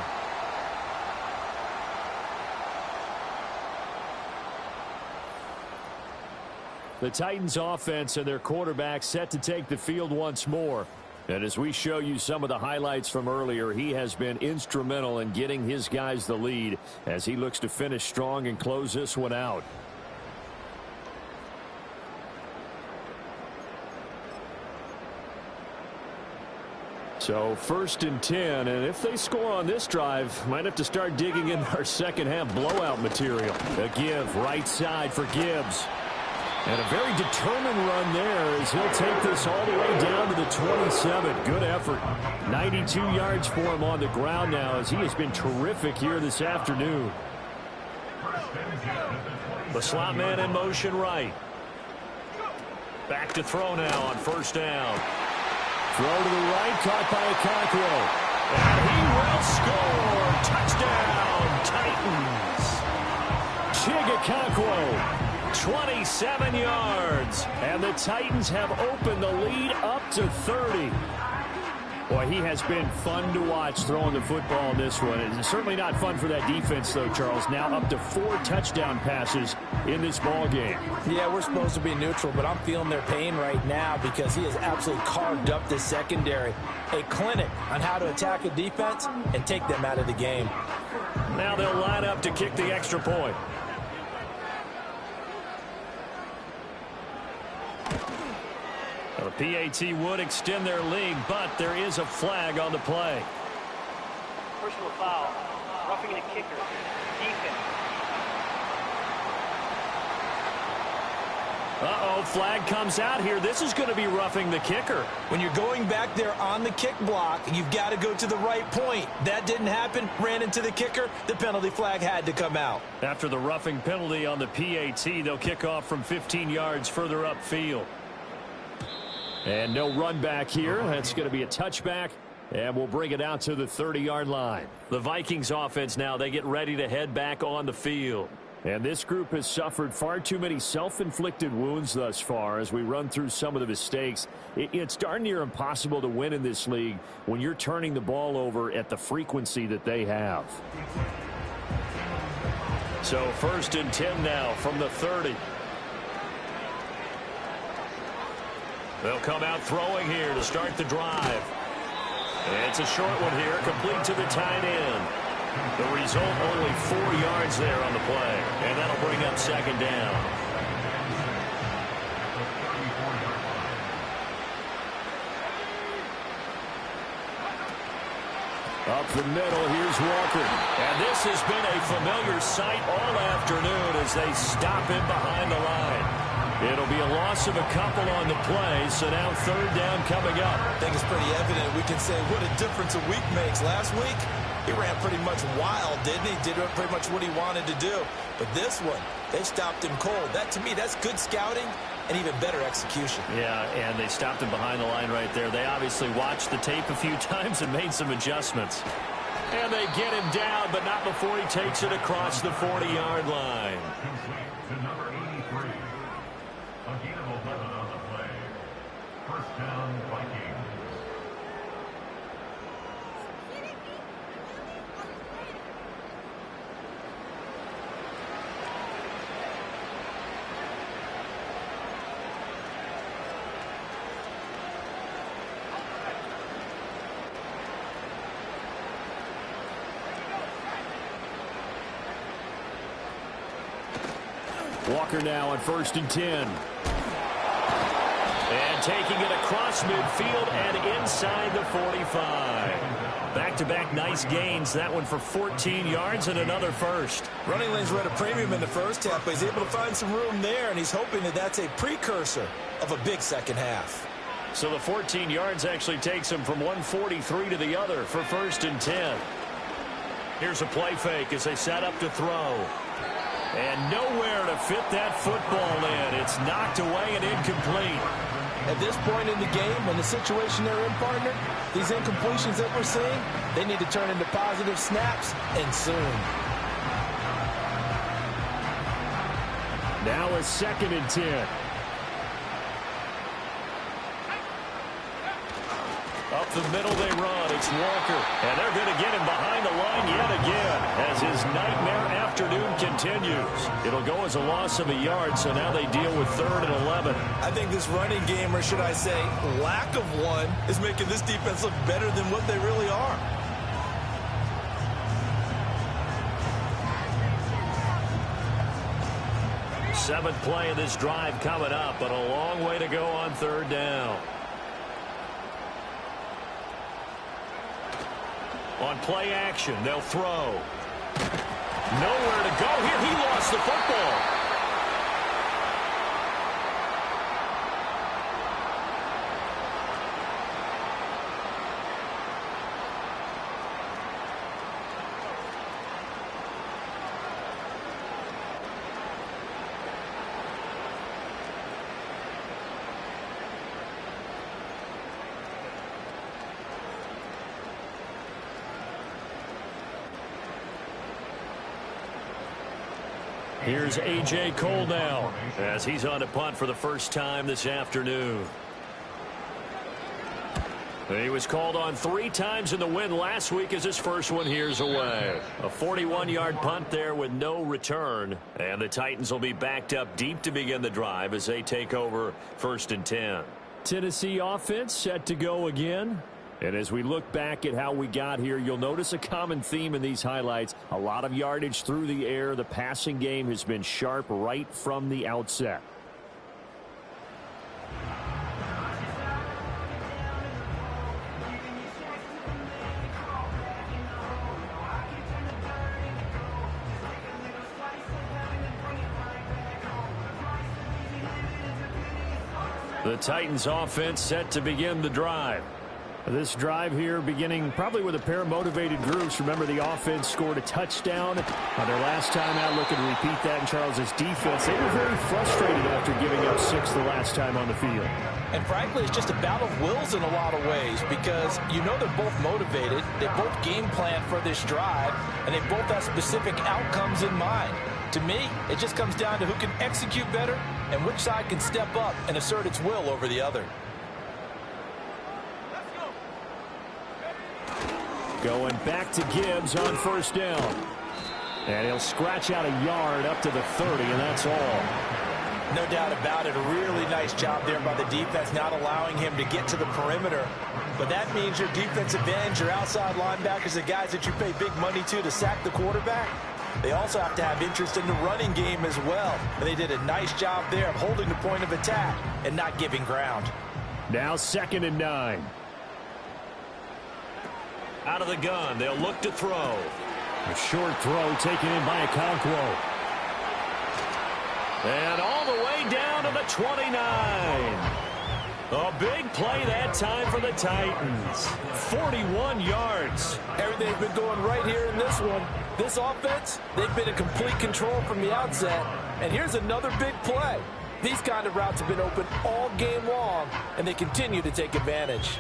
S4: The Titans offense and their quarterback set to take the field once more. And as we show you some of the highlights from earlier, he has been instrumental in getting his guys the lead as he looks to finish strong and close this one out. So 1st and 10, and if they score on this drive, might have to start digging in our second half blowout material. A give right side for Gibbs. And a very determined run there as he'll take this all the way down to the 27. Good effort. 92 yards for him on the ground now as he has been terrific here this afternoon. The slot man in motion right. Back to throw now on 1st down. Throw to the right, caught by Okonkwo. And he will score. Touchdown, Titans. Chigakakwo. 27 yards, and the Titans have opened the lead up to 30. Boy, he has been fun to watch throwing the football in this one. It's certainly not fun for that defense, though, Charles. Now up to 4 touchdown passes in this ball game.
S3: Yeah, we're supposed to be neutral, but I'm feeling their pain right now because he has absolutely carved up the secondary. A clinic on how to attack a defense and take them out of the game.
S4: Now they'll line up to kick the extra point. The PAT would extend their lead, but there is a flag on the play.
S6: Personal foul. Roughing the kicker. Defense.
S4: Uh-oh, flag comes out here. This is going to be roughing the kicker.
S3: When you're going back there on the kick block, you've got to go to the right point. That didn't happen. Ran into the kicker. The penalty flag had to come out.
S4: After the roughing penalty on the PAT, they'll kick off from 15 yards further upfield. And no run back here. That's going to be a touchback. And we'll bring it out to the 30-yard line. The Vikings offense now, they get ready to head back on the field. And this group has suffered far too many self-inflicted wounds thus far as we run through some of the mistakes. It's darn near impossible to win in this league when you're turning the ball over at the frequency that they have. So 1st and 10 now from the 30.
S2: They'll come out throwing here to start the drive. It's a short one here, complete to the tight end. The result, only 4 yards there on the play, and that'll bring up second down.
S4: Up the middle, here's Walker.
S2: And this has been a familiar sight all afternoon as they stop him behind the line. It'll be a loss of a couple on the play, so now third down coming up.
S3: I think it's pretty evident. We can say what a difference a week makes. Last week, he ran pretty much wild, didn't he? Did pretty much what he wanted to do. But this one, they stopped him cold. That, to me, that's good scouting and even better execution.
S2: Yeah, and they stopped him behind the line right there. They obviously watched the tape a few times and made some adjustments. And they get him down, but not before he takes it across the 40-yard line.
S5: To number 83. A gain of 11 on the play. First down, Vikings.
S4: Walker now on 1st and 10.
S2: And taking it across midfield and inside the 45. Back-to-back nice gains. That one for 14 yards and another first.
S3: Running lanes were at a premium in the first half, but he's able to find some room there, and he's hoping that that's a precursor of a big second half.
S2: So the 14 yards actually takes him from 143 to the other for 1st and 10. Here's a play fake as they set up to throw. And nowhere to fit that football in. It's knocked away and incomplete.
S3: At this point in the game, and the situation they're in, partner, these incompletions that we're seeing, they need to turn into positive snaps, and soon.
S4: Now a 2nd and 10.
S2: Up the middle they run. It's Walker. And they're going to get him behind the line yet again as his nightmare afternoon continues. It'll go as a loss of a yard, so now they deal with 3rd and 11.
S3: I think this running game, or should I say lack of one, is making this defense look better than what they really are.
S2: Seventh play of this drive coming up, but a long way to go on 3rd down. On play action, they'll throw. Nowhere to go here. He lost the football. Here's A.J. Cole now as he's on to punt for the first time this afternoon. He was called on 3 times in the win last week as his first one here's away. A 41-yard punt there with no return. And the Titans will be backed up deep to begin the drive as they take over 1st and 10.
S4: Tennessee offense set to go again. And as we look back at how we got here, you'll notice a common theme in these highlights. A lot of yardage through the air. The passing game has been sharp right from the outset.
S2: The Titans offense set to begin the drive.
S4: This drive here beginning probably with a pair of motivated groups. Remember, the offense scored a touchdown on their last time out. Looking to repeat that in Charles's defense. They were very frustrated after giving up 6 the last time on the field.
S3: And frankly, it's just a battle of wills in a lot of ways because you know they're both motivated. They both game plan for this drive, and they both have specific outcomes in mind. To me, it just comes down to who can execute better and which side can step up and assert its will over the other.
S4: Going back to Gibbs on 1st down. And he'll scratch out a yard up to the 30, and that's all.
S3: No doubt about it. A really nice nice job there by the defense, not allowing him to get to the perimeter. But that means your defensive ends, your outside linebackers, the guys that you pay big money to sack the quarterback, they also have to have interest in the running game as well. And they did a nice job there of holding the point of attack and not giving ground.
S4: Now 2nd and 9.
S2: Out of the gun, they'll look to throw.
S4: A short throw taken in by Okonkwo.
S2: And all the way down to the 29. A big play that time for the Titans. 41 yards.
S7: Everything's been going right here in this one. This offense, they've been in complete control from the outset. And here's another big play. These kind of routes have been open all game long, and they continue to take advantage.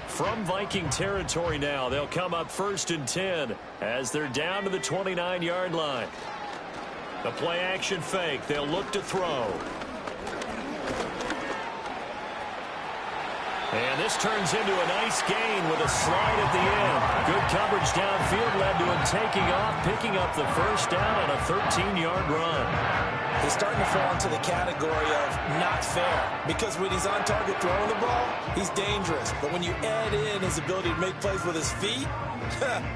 S2: From Viking territory now, they'll come up 1st and 10 as they're down to the 29-yard line. The play action fake. They'll look to throw. And this turns into a nice gain with a slide at the end. Good coverage downfield led to him taking off, picking up the first down on a 13-yard run.
S3: He's starting to fall into the category of not fair, because when he's on target throwing the ball, he's dangerous. But when you add in his ability to make plays with his feet,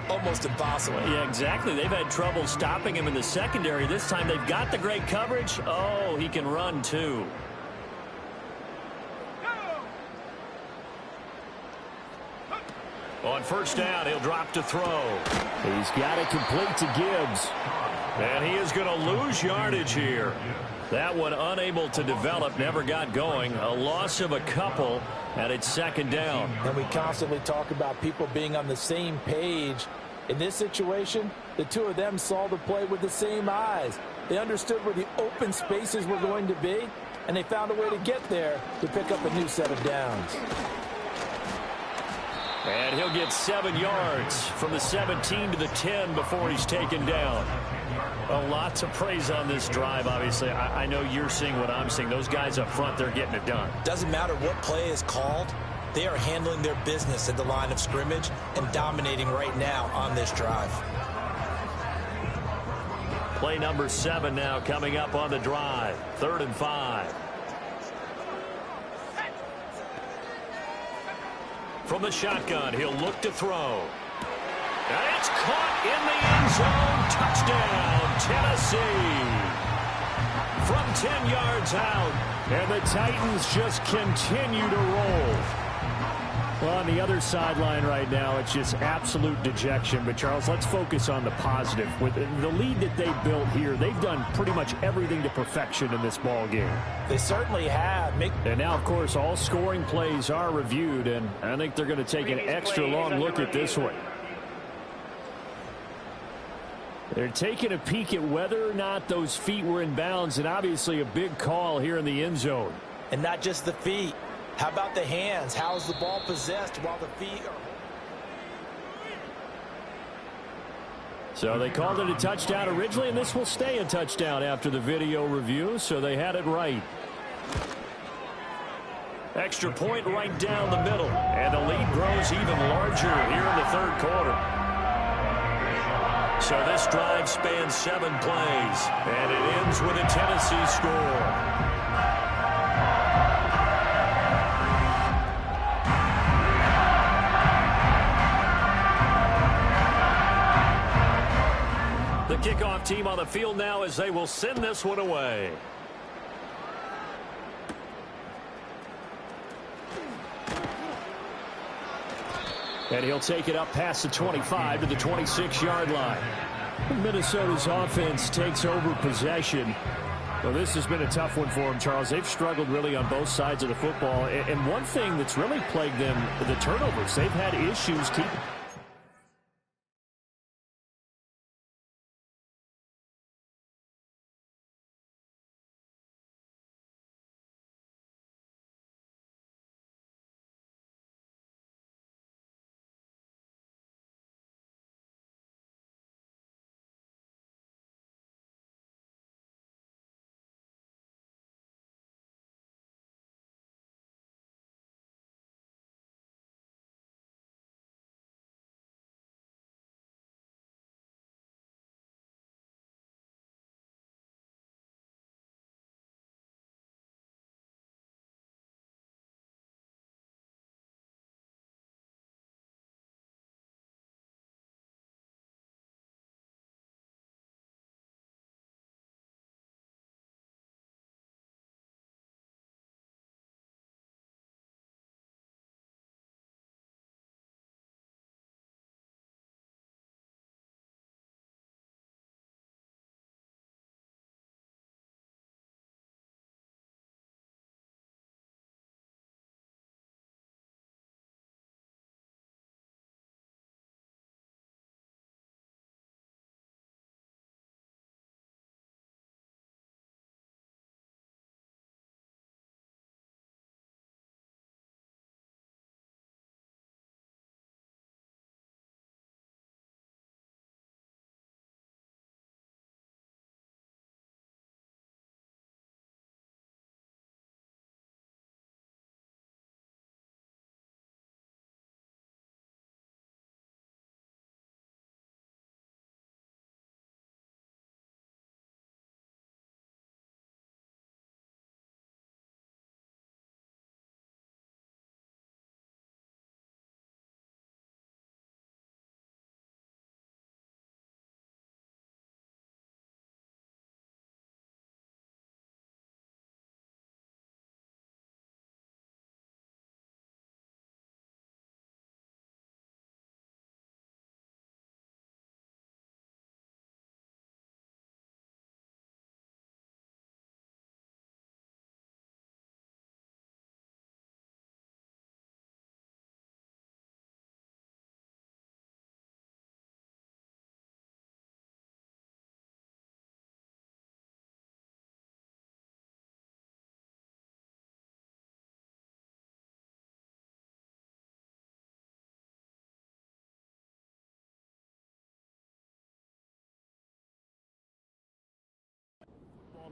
S3: almost impossible.
S2: Yeah, exactly. They've had trouble stopping him in the secondary. This time they've got the great coverage. Oh, he can run too. On 1st down, he'll drop to throw.
S4: He's got it complete to Gibbs.
S2: And he is going to lose yardage here. That one unable to develop, never got going. A loss of a couple, and it's 2nd down.
S7: And we constantly talk about people being on the same page. In this situation, the two of them saw the play with the same eyes. They understood where the open spaces were going to be, and they found a way to get there to pick up a new set of downs.
S2: And he'll get 7 yards from the 17 to the 10 before he's taken down. A lot to praise on this drive, obviously. I know you're seeing what I'm seeing. Those guys up front, they're getting it done.
S3: Doesn't matter what play is called. They are handling their business at the line of scrimmage and dominating right now on this drive.
S2: Play number 7 now coming up on the drive. 3rd and 5. From the shotgun, he'll look to throw. And it's caught in the end zone. Touchdown, Tennessee. From 10 yards out.
S4: And the Titans just continue to roll. Well, on the other sideline right now, it's just absolute dejection. But, Charles, let's focus on the positive. With the lead that they built here, they've done pretty much everything to perfection in this ball game.
S7: They certainly have.
S4: And now, of course, all scoring plays are reviewed, and I think they're going to take an extra long look at this one. They're taking a peek at whether or not those feet were in bounds, and obviously a big call here in the end zone.
S3: And not just the feet. How about the hands? How is the ball possessed while the feet are...
S4: So they called it a touchdown originally, and this will stay a touchdown after the video review, so they had it right.
S2: Extra point right down the middle, and the lead grows even larger here in the 3rd quarter. So this drive spans 7 plays, and it ends with a Tennessee score. The kickoff team on the field now as they will send this one away.
S4: And he'll take it up past the 25 to the 26-yard line. Minnesota's offense takes over possession. Well, this has been a tough one for them, Charles. They've struggled really on both sides of the football. And one thing that's really plagued them, the turnovers. They've had issues keeping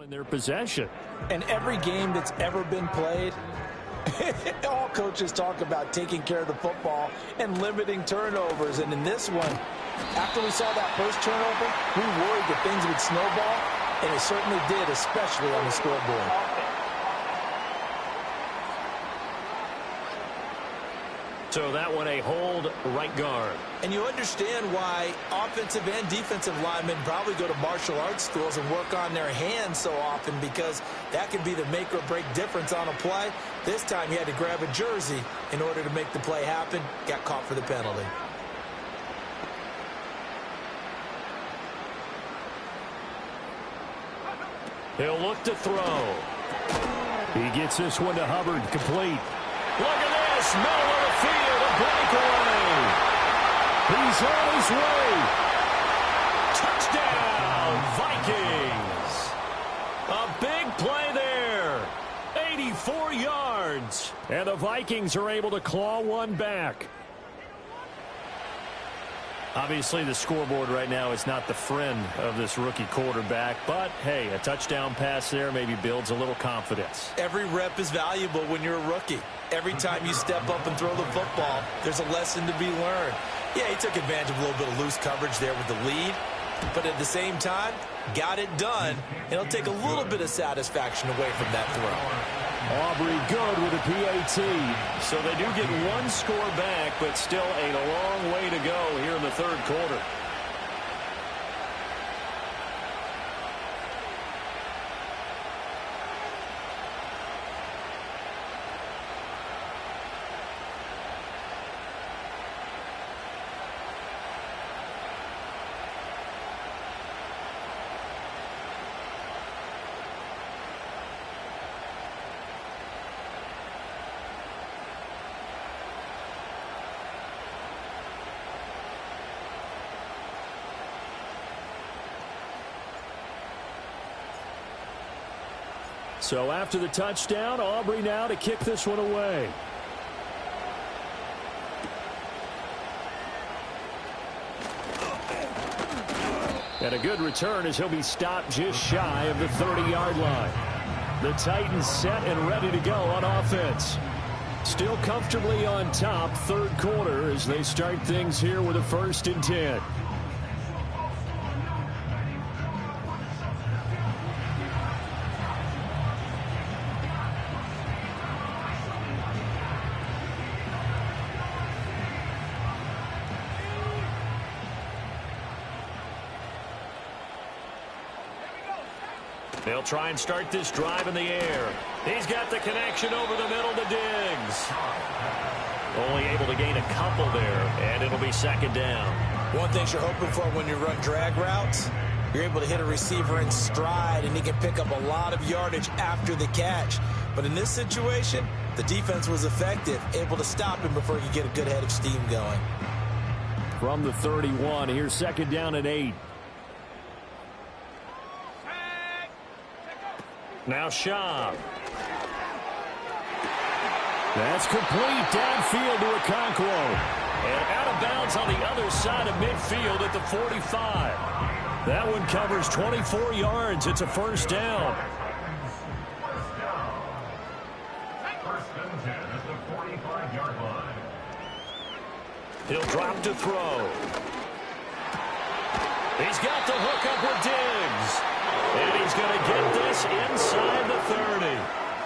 S4: in their possession.
S7: And every game that's ever been played, all coaches talk about taking care of the football and limiting turnovers. And in this one, after we saw that first turnover, we worried that things would snowball, and it certainly did, especially on the scoreboard.
S4: So that one a hold right guard.
S3: And you understand why offensive and defensive linemen probably go to martial arts schools and work on their hands so often, because that can be the make or break difference on a play. This time he had to grab a jersey in order to make the play happen. Got caught for the penalty.
S4: He'll look to throw. He gets this one to Hubbard, complete. Look at this, middle of the field, a breakaway. He's on his way. Touchdown, Vikings. A big play there. 84 yards. And the Vikings are able to claw one back. Obviously, the scoreboard right now is not the friend of this rookie quarterback. But, hey, a touchdown pass there maybe builds a little confidence.
S3: Every rep is valuable when you're a rookie. Every time you step up and throw the football, there's a lesson to be learned. Yeah, he took advantage of a little bit of loose coverage there with the lead. But at the same time, got it done. And it'll take a little bit of satisfaction away from that throw.
S4: Aubrey good with a PAT. So they do get one score back, but still a long way to go here in the third quarter. So after the touchdown, Aubrey now to kick this one away. And a good return as he'll be stopped just shy of the 30-yard line. The Titans set and ready to go on offense. Still comfortably on top, third quarter, as they start things here with a 1st and 10. They'll try and start this drive in the air. He's got the connection over the middle to Diggs. Only able to gain a couple there, and it'll be 2nd down.
S3: One thing you're hoping for when you run drag routes, you're able to hit a receiver in stride, and he can pick up a lot of yardage after the catch. But in this situation, the defense was effective, able to stop him before he could get a good head of steam going.
S4: From the 31, here's 2nd down and 8. Now Schaub. That's complete downfield to Okonkwo. And out of bounds on the other side of midfield at the 45. That one covers 24 yards. It's a 1st down.
S5: 1st and 10 at the 45-yard line.
S4: He'll drop to throw. He's got the hook up with Diggs. And he's going to get this inside the 30.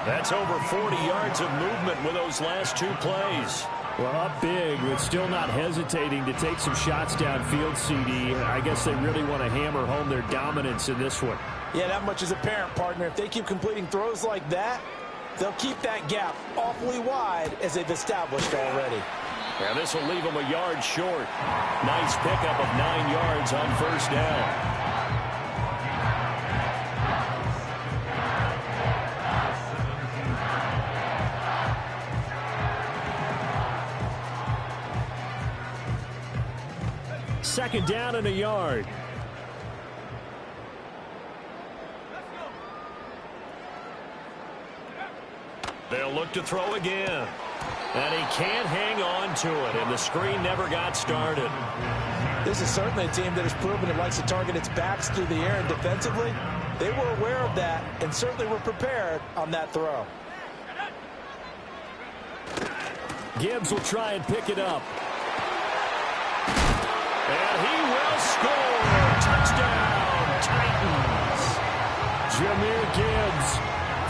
S4: That's over 40 yards of movement with those last 2 plays. Well, up big, but still not hesitating to take some shots downfield, CD. I guess they really want to hammer home their dominance in this one.
S7: Yeah, that much is apparent, partner. If they keep completing throws like that, they'll keep that gap awfully wide as they've established already.
S4: Yeah, this will leave them a yard short. Nice pickup of 9 yards on 1st down. Second down and a yard. They'll look to throw again. And he can't hang on to it, and the screen never got started.
S7: This is certainly a team that has proven it likes to target its backs through the air, and defensively, They were aware of that and certainly were prepared on that throw.
S4: Gibbs will try and pick it up. And he will score. Touchdown, Titans. Jahmyr Gibbs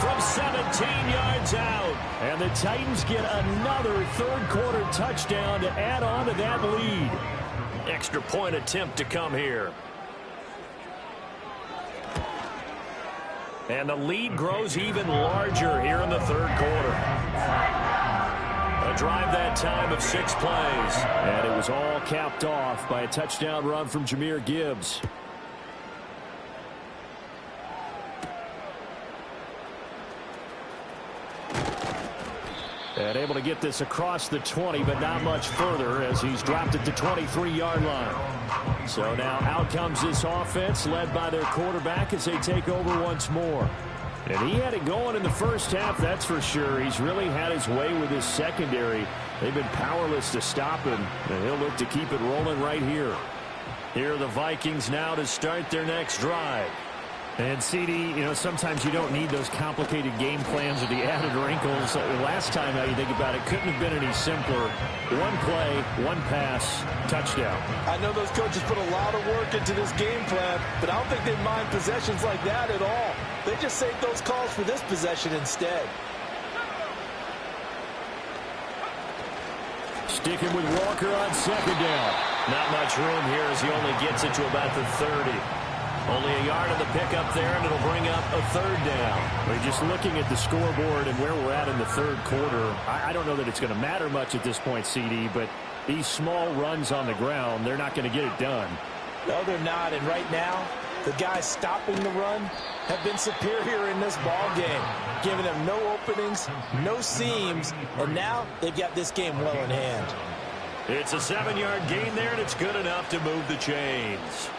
S4: from 17 yards out. And the Titans get another third-quarter touchdown to add on to that lead. Extra point attempt to come here. And the lead grows even larger here in the third quarter. A drive that time of 6 plays. And it was all capped off by a touchdown run from Jahmyr Gibbs. And able to get this across the 20, but not much further as he's dropped it to 23-yard line. So now out comes this offense led by their quarterback as they take over once more. And he had it going in the first half, that's for sure. He's really had his way with his secondary. They've been powerless to stop him, and he'll look to keep it rolling right here. Here are the Vikings now to start their next drive.
S8: And, CD, you know, sometimes you don't need those complicated game plans or the added wrinkles. Last time, now you think about it, couldn't have been any simpler. One play, one pass, touchdown.
S7: I know those coaches put a lot of work into this game plan, but I don't think they mind possessions like that at all. They just saved those calls for this possession instead.
S4: Sticking with Walker on second down. Not much room here as he only gets it to about the 30. Only a yard of the pickup there, and it'll bring up a third down.
S8: We're just looking at the scoreboard and where we're at in the third quarter. I don't know that it's going to matter much at this point, CD, but these small runs on the ground, they're not going to get it done.
S7: No, they're not. And right now, the guys stopping the run have been superior in this ball game, giving them no openings, no seams, and now they've got this game well in hand.
S4: It's a 7-yard gain there, and it's good enough to move the chains.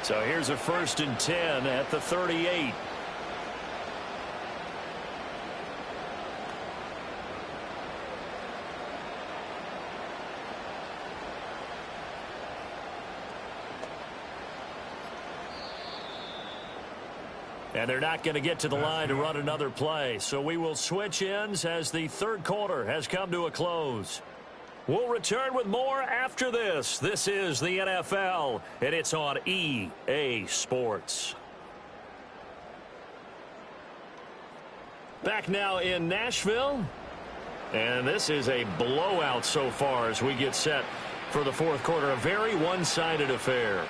S4: So here's a 1st and 10 at the 38. And they're not going to get to the line to run another play. So we will switch ends as the third quarter has come to a close. We'll return with more after this. This is the NFL, and it's on EA Sports. Back now in Nashville. And this is a blowout so far as we get set for the fourth quarter. A very one-sided affair.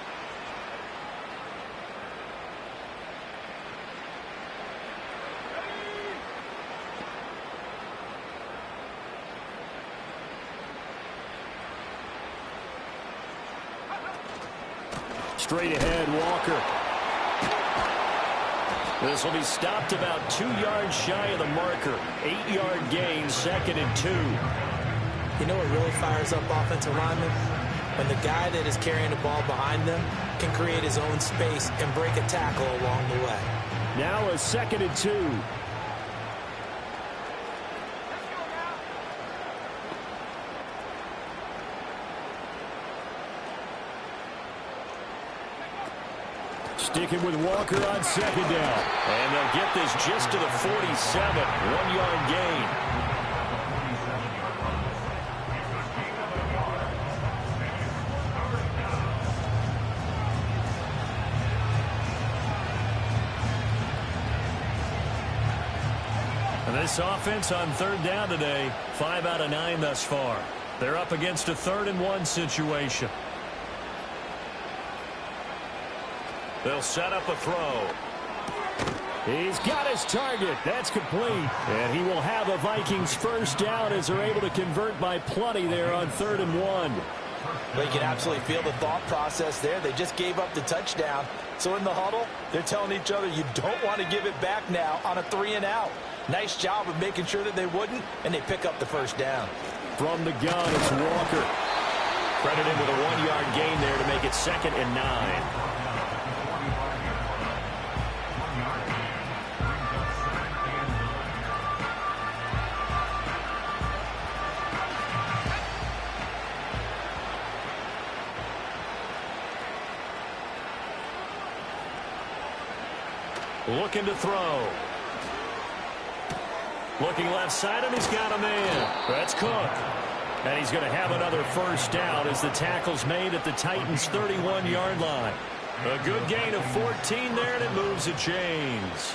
S4: Straight ahead, Walker. This will be stopped about 2 yards shy of the marker. 8-yard gain, 2nd and 2.
S3: You know what really fires up offensive linemen? When the guy that is carrying the ball behind them can create his own space and break a tackle along the way.
S4: Now a 2nd and 2. Sticking with Walker on 2nd down. And they'll get this just to the 47. 1-yard gain. And this offense on 3rd down today, 5 out of 9 thus far. They're up against a 3rd and 1 situation. They'll set up a throw. He's got his target. That's complete. And he will have a Vikings first down as they're able to convert by plenty there on 3rd and 1.
S7: But you can absolutely feel the thought process there. They just gave up the touchdown. So in the huddle, they're telling each other, you don't want to give it back now on a 3-and-out. Nice job of making sure that they wouldn't, and they pick up the first down.
S4: From the gun, it's Walker. Credited with a 1-yard gain there to make it 2nd and 9.
S2: Looking to throw. Looking left side, and he's got a man. That's Cook. And he's going to have another first down as the tackle's made at the Titans' 31-yard line. A good gain of 14 there, and it moves the chains.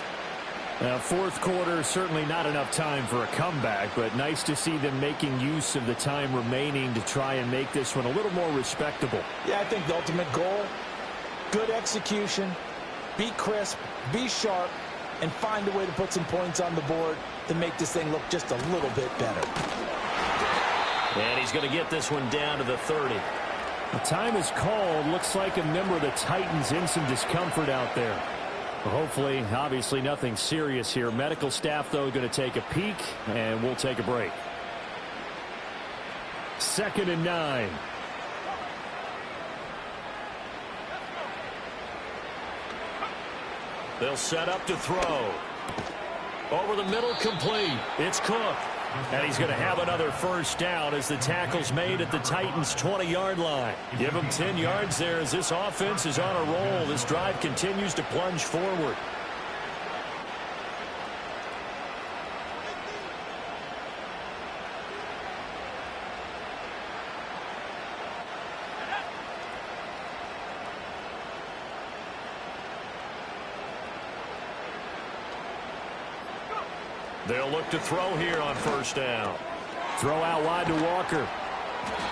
S8: Now, fourth quarter, certainly not enough time for a comeback, but nice to see them making use of the time remaining to try and make this one a little more respectable.
S7: Yeah, I think the ultimate goal, good execution, be crisp, be sharp, and find a way to put some points on the board to make this thing look just a little bit better.
S2: And he's going to get this one down to the 30.
S8: The time is called. Looks like a member of the Titans in some discomfort out there. Well, hopefully, obviously nothing serious here. Medical staff, though, going to take a peek, and we'll take a break. 2nd and 9.
S2: They'll set up to throw. Over the middle, complete. It's Cook. And he's going to have another first down as the tackle's made at the Titans' 20-yard line. Give him 10 yards there as this offense is on a roll. This drive continues to plunge forward. They'll look to throw here on first down.
S8: Throw out wide to Walker.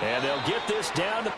S2: And they'll get this down to...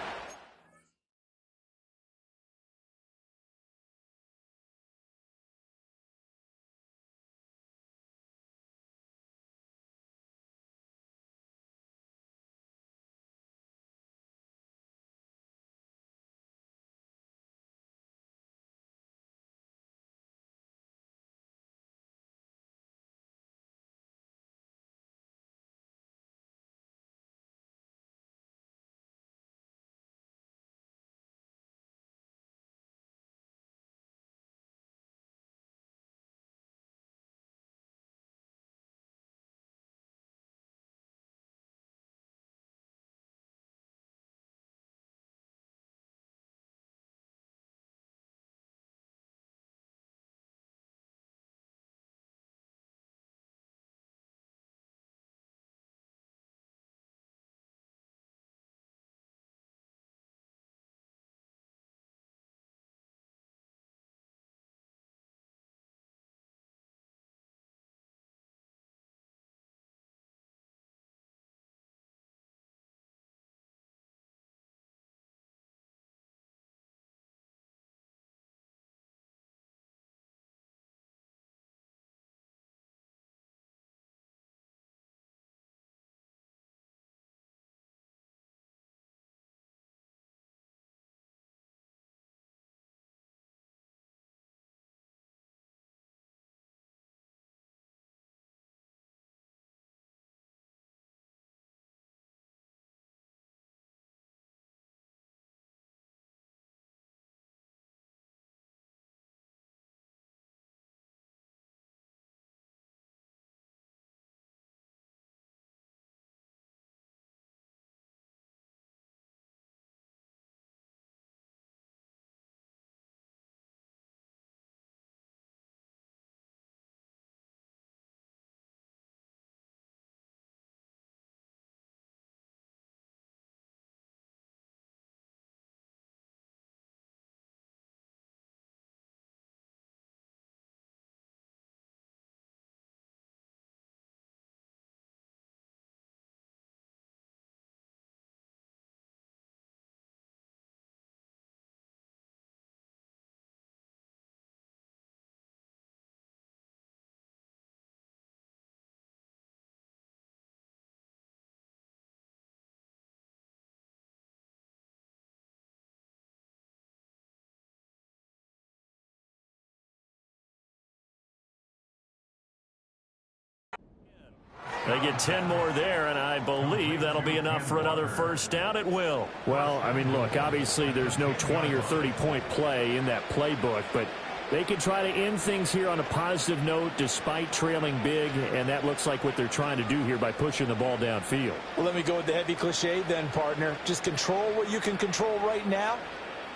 S2: They get 10 more there, and I believe that'll be enough for another first down. It will.
S8: Well, I mean, look, obviously there's no 20 or 30-point play in that playbook, but they can try to end things here on a positive note despite trailing big, and that looks like what they're trying to do here by pushing the ball downfield.
S7: Well, let me go with the heavy cliche then, partner. Just control what you can control right now,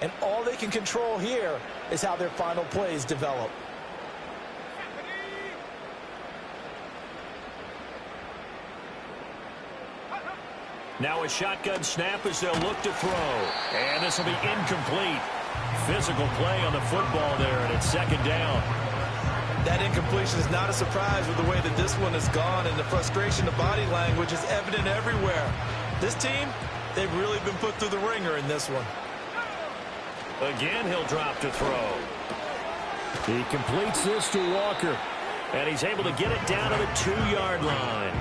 S7: and all they can control here is how their final plays develop.
S2: Now a shotgun snap as they'll look to throw. And this will be incomplete. Physical play on the football there, and it's second down.
S3: That incompletion is not a surprise with the way that this one has gone, and the frustration, the body language is evident everywhere. This team, they've really been put through the ringer in this one.
S2: Again, he'll drop to throw.
S8: He completes this to Walker.
S2: And he's able to get it down to the 2-yard line.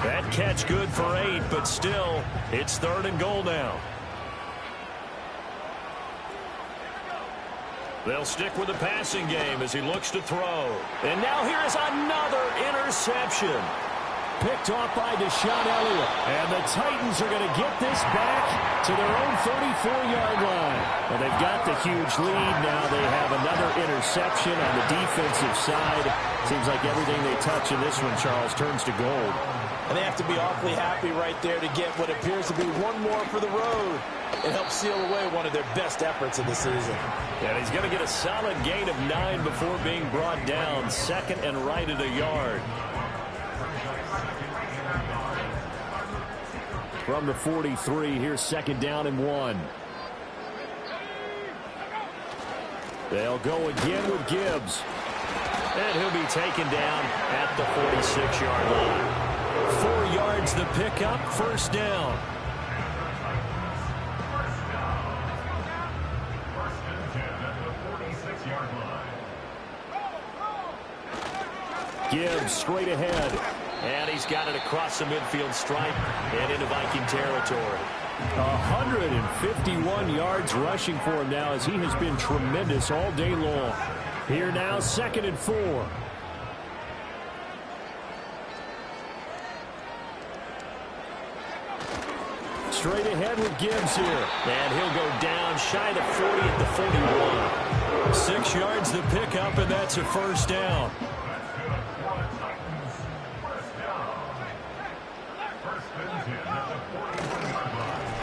S2: That catch good for 8, but still, it's 3rd and goal now. They'll stick with the passing game as he looks to throw. And now here is another interception.
S8: Picked off by Deshaun Elliott. And the Titans are going to get this back to their own 34-yard line. Well, they've got the huge lead. Now they have another interception on the defensive side. Seems like everything they touch in this one, Charles, turns to gold.
S7: And they have to be awfully happy right there to get what appears to be one more for the road. It helps seal away one of their best efforts of the season.
S2: And he's going to get a solid gain of 9 before being brought down. Second and right at a yard.
S8: From the 43, here's second down and 1. They'll go again with Gibbs.
S2: And he'll be taken down at the 46-yard line.
S8: 4 yards the pickup, first down.
S5: First and 10 at the 46-yard line.
S8: Gibbs straight ahead.
S2: And he's got it across the midfield stripe and into Viking territory.
S8: 151 yards rushing for him now as he has been tremendous all day long. Here now, second and 4. Straight ahead with Gibbs here.
S2: And he'll go down shy of the 40 at the 41.
S8: 6 yards the pickup, and that's a first down.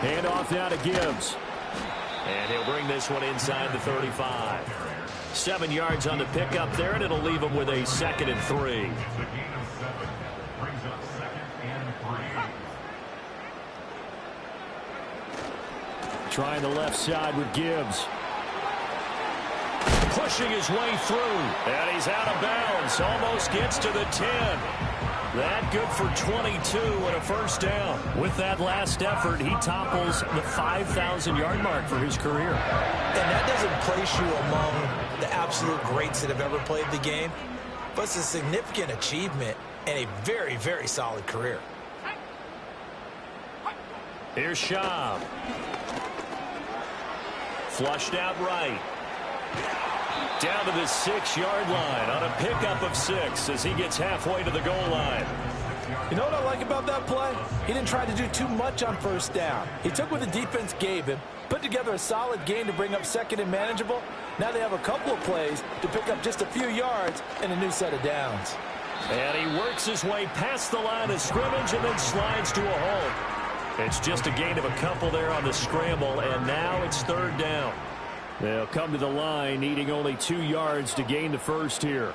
S8: Hand off now to Gibbs.
S2: And he'll bring this one inside the 35. 7 yards on the pickup there, and it'll leave him with a second and 3.
S5: The gain of 7 brings up 2nd and 3.
S8: Trying the left side with Gibbs.
S2: Pushing his way through. And he's out of bounds. Almost gets to the 10. That good for 22 and a first down.
S8: With that last effort, he topples the 5,000-yard mark for his career.
S3: And that doesn't place you among the absolute greats that have ever played the game, but it's a significant achievement and a very, very solid career.
S2: Here's Schaub. Flushed out right. Down to the 6-yard line on a pickup of 6 as he gets halfway to the goal line.
S7: You know what I like about that play? He didn't try to do too much on first down. He took what the defense gave him, put together a solid gain to bring up second and manageable. Now they have a couple of plays to pick up just a few yards and a new set of downs.
S2: And he works his way past the line of scrimmage and then slides to a halt. It's just a gain of a couple there on the scramble, and now it's third down.
S8: They'll come to the line, needing only 2 yards to gain the first here.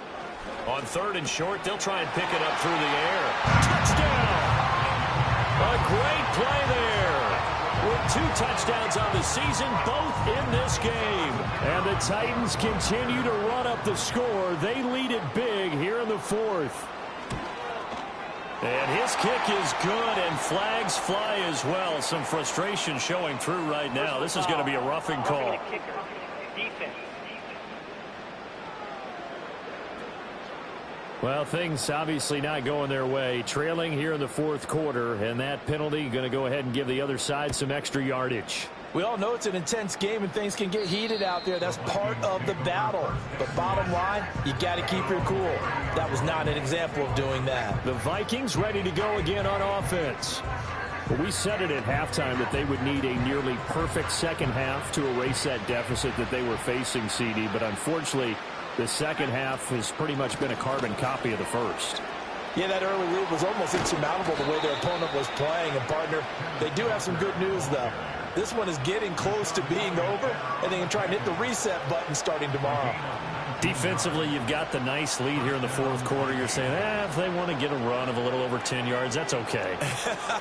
S2: On third and short, they'll try and pick it up through the air. Touchdown! A great play there. With 2 touchdowns on the season, both in this game.
S8: And the Titans continue to run up the score. They lead it big here in the 4th.
S2: And his kick is good, and flags fly as well. Some frustration showing through right now. This is going to be a roughing call.
S8: Well, things obviously not going their way. Trailing here in the 4th quarter, and that penalty going to go ahead and give the other side some extra yardage.
S7: We all know it's an intense game and things can get heated out there. That's part of the battle. But bottom line, you got to keep your cool. That was not an example of doing that.
S8: The Vikings ready to go again on offense. Well, we said it at halftime that they would need a nearly perfect second half to erase that deficit that they were facing, CD. But unfortunately, the second half has pretty much been a carbon copy of the first.
S7: Yeah, that early lead was almost insurmountable the way their opponent was playing. And, partner, they do have some good news, though. This one is getting close to being over, and they can try and hit the reset button starting tomorrow.
S8: Defensively, you've got the nice lead here in the fourth quarter. You're saying, if they want to get a run of a little over 10 yards, that's okay.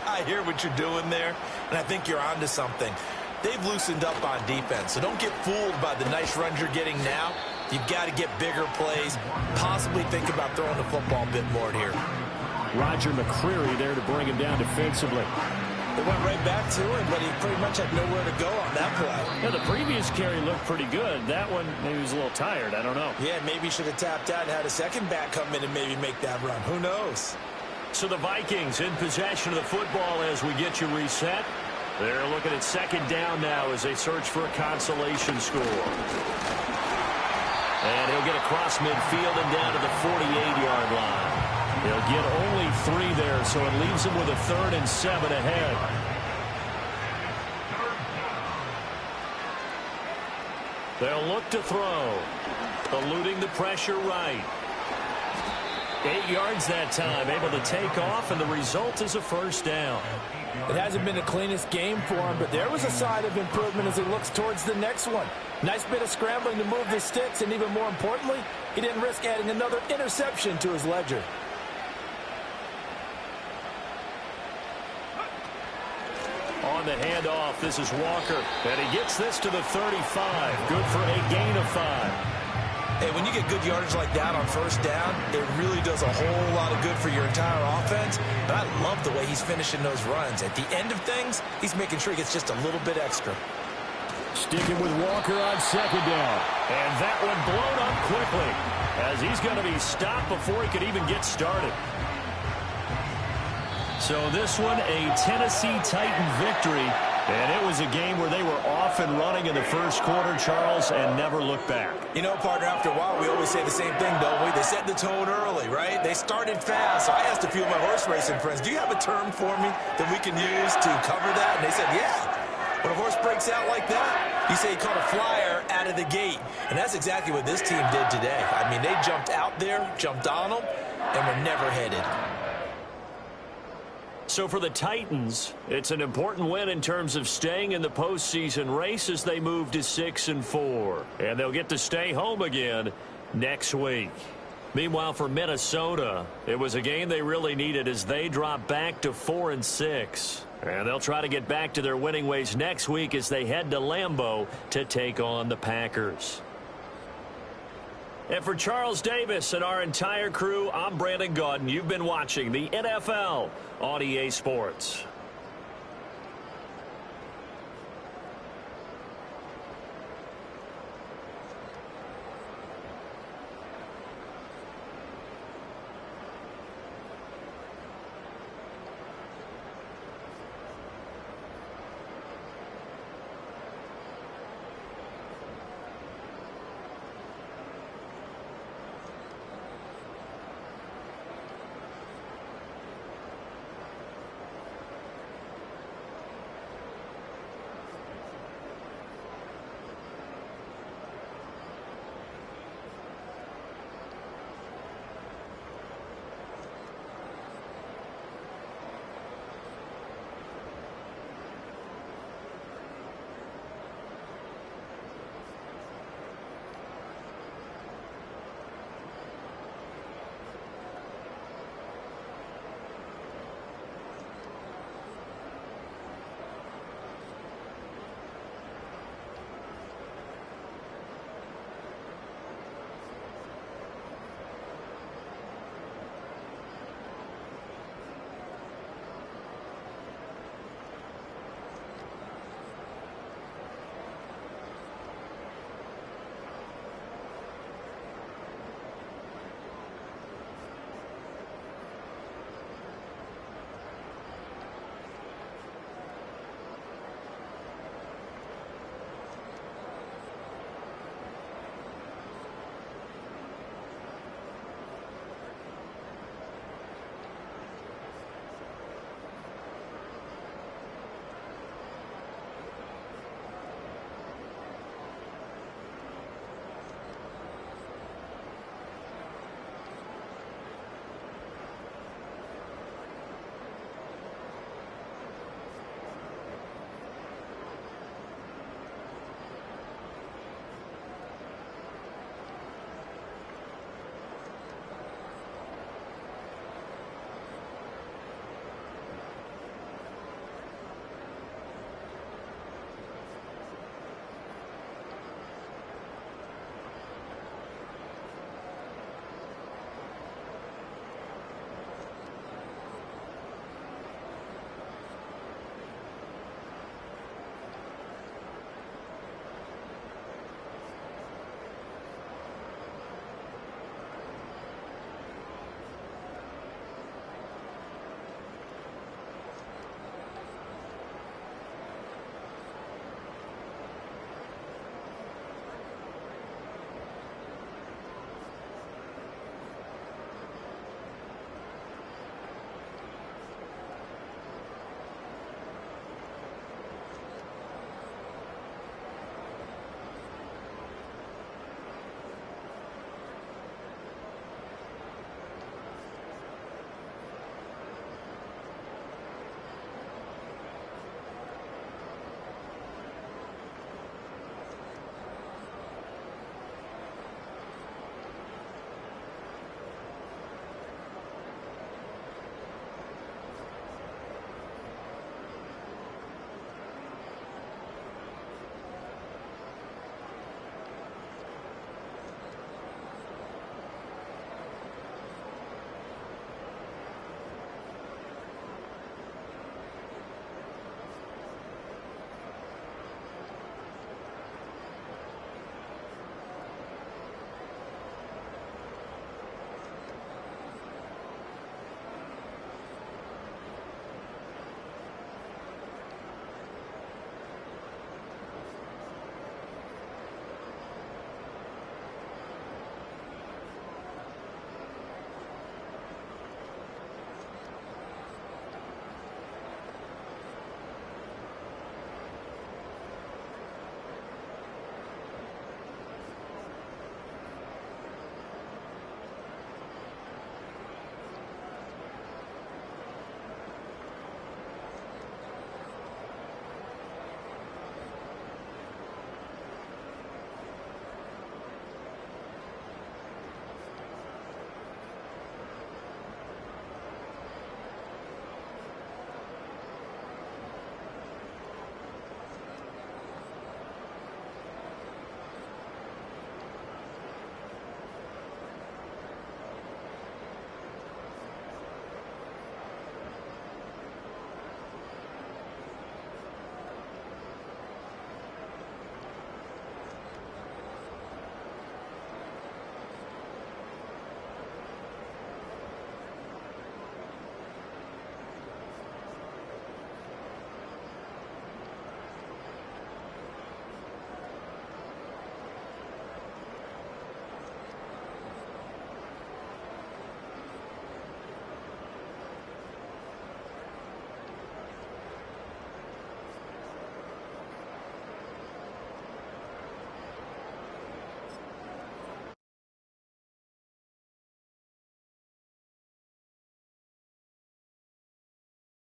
S3: I hear what you're doing there, and I think you're onto something. They've loosened up on defense, so don't get fooled by the nice runs you're getting now. You've got to get bigger plays, possibly think about throwing the football a bit more here.
S4: Roger McCreary there to bring him down defensively.
S7: They went right back to him, but he pretty much had nowhere to go on that play.
S8: Yeah, the previous carry looked pretty good. That one, maybe he was a little tired. I don't know.
S7: Yeah, maybe he should have tapped out and had a second back come in and maybe make that run. Who knows?
S2: So the Vikings in possession of the football as we get you reset. They're looking at second down now as they search for a consolation score. And he'll get across midfield and down to the 48-yard line. He'll get only 3 there, so it leaves him with a 3rd and 7 ahead. They'll look to throw. Eluding the pressure right. 8 yards that time, able to take off, and the result is a first down.
S7: It hasn't been the cleanest game for him, but there was a sign of improvement as he looks towards the next one. Nice bit of scrambling to move the sticks, and even more importantly, he didn't risk adding another interception to his ledger.
S2: On the handoff, this is Walker, and he gets this to the 35. Good for a gain of 5.
S3: Hey, when you get good yardage like that on first down, it really does a whole lot of good for your entire offense. But I love the way he's finishing those runs. At the end of things, he's making sure he gets just a little bit extra.
S4: Sticking with Walker on second down.
S2: And that one blown up quickly as he's going to be stopped before he could even get started. So this one, a Tennessee Titan victory. And it was a game where they were off and running in the first quarter, Charles, and never looked back.
S3: You know, partner, after a while, we always say the same thing, don't we? They set the tone early, right? They started fast. So I asked a few of my horse racing friends, do you have a term for me that we can use to cover that? And they said, yeah. When a horse breaks out like that, you say he caught a flyer out of the gate. And that's exactly what this team did today. I mean, they jumped out there, jumped on them, and were never headed.
S2: So for the Titans, it's an important win in terms of staying in the postseason race as they move to 6-4. And they'll get to stay home again next week. Meanwhile, for Minnesota, it was a game they really needed as they drop back to 4-6. And they'll try to get back to their winning ways next week as they head to Lambeau to take on the Packers. And for Charles Davis and our entire crew, I'm Brandon Gaudin. You've been watching the NFL on EA Sports.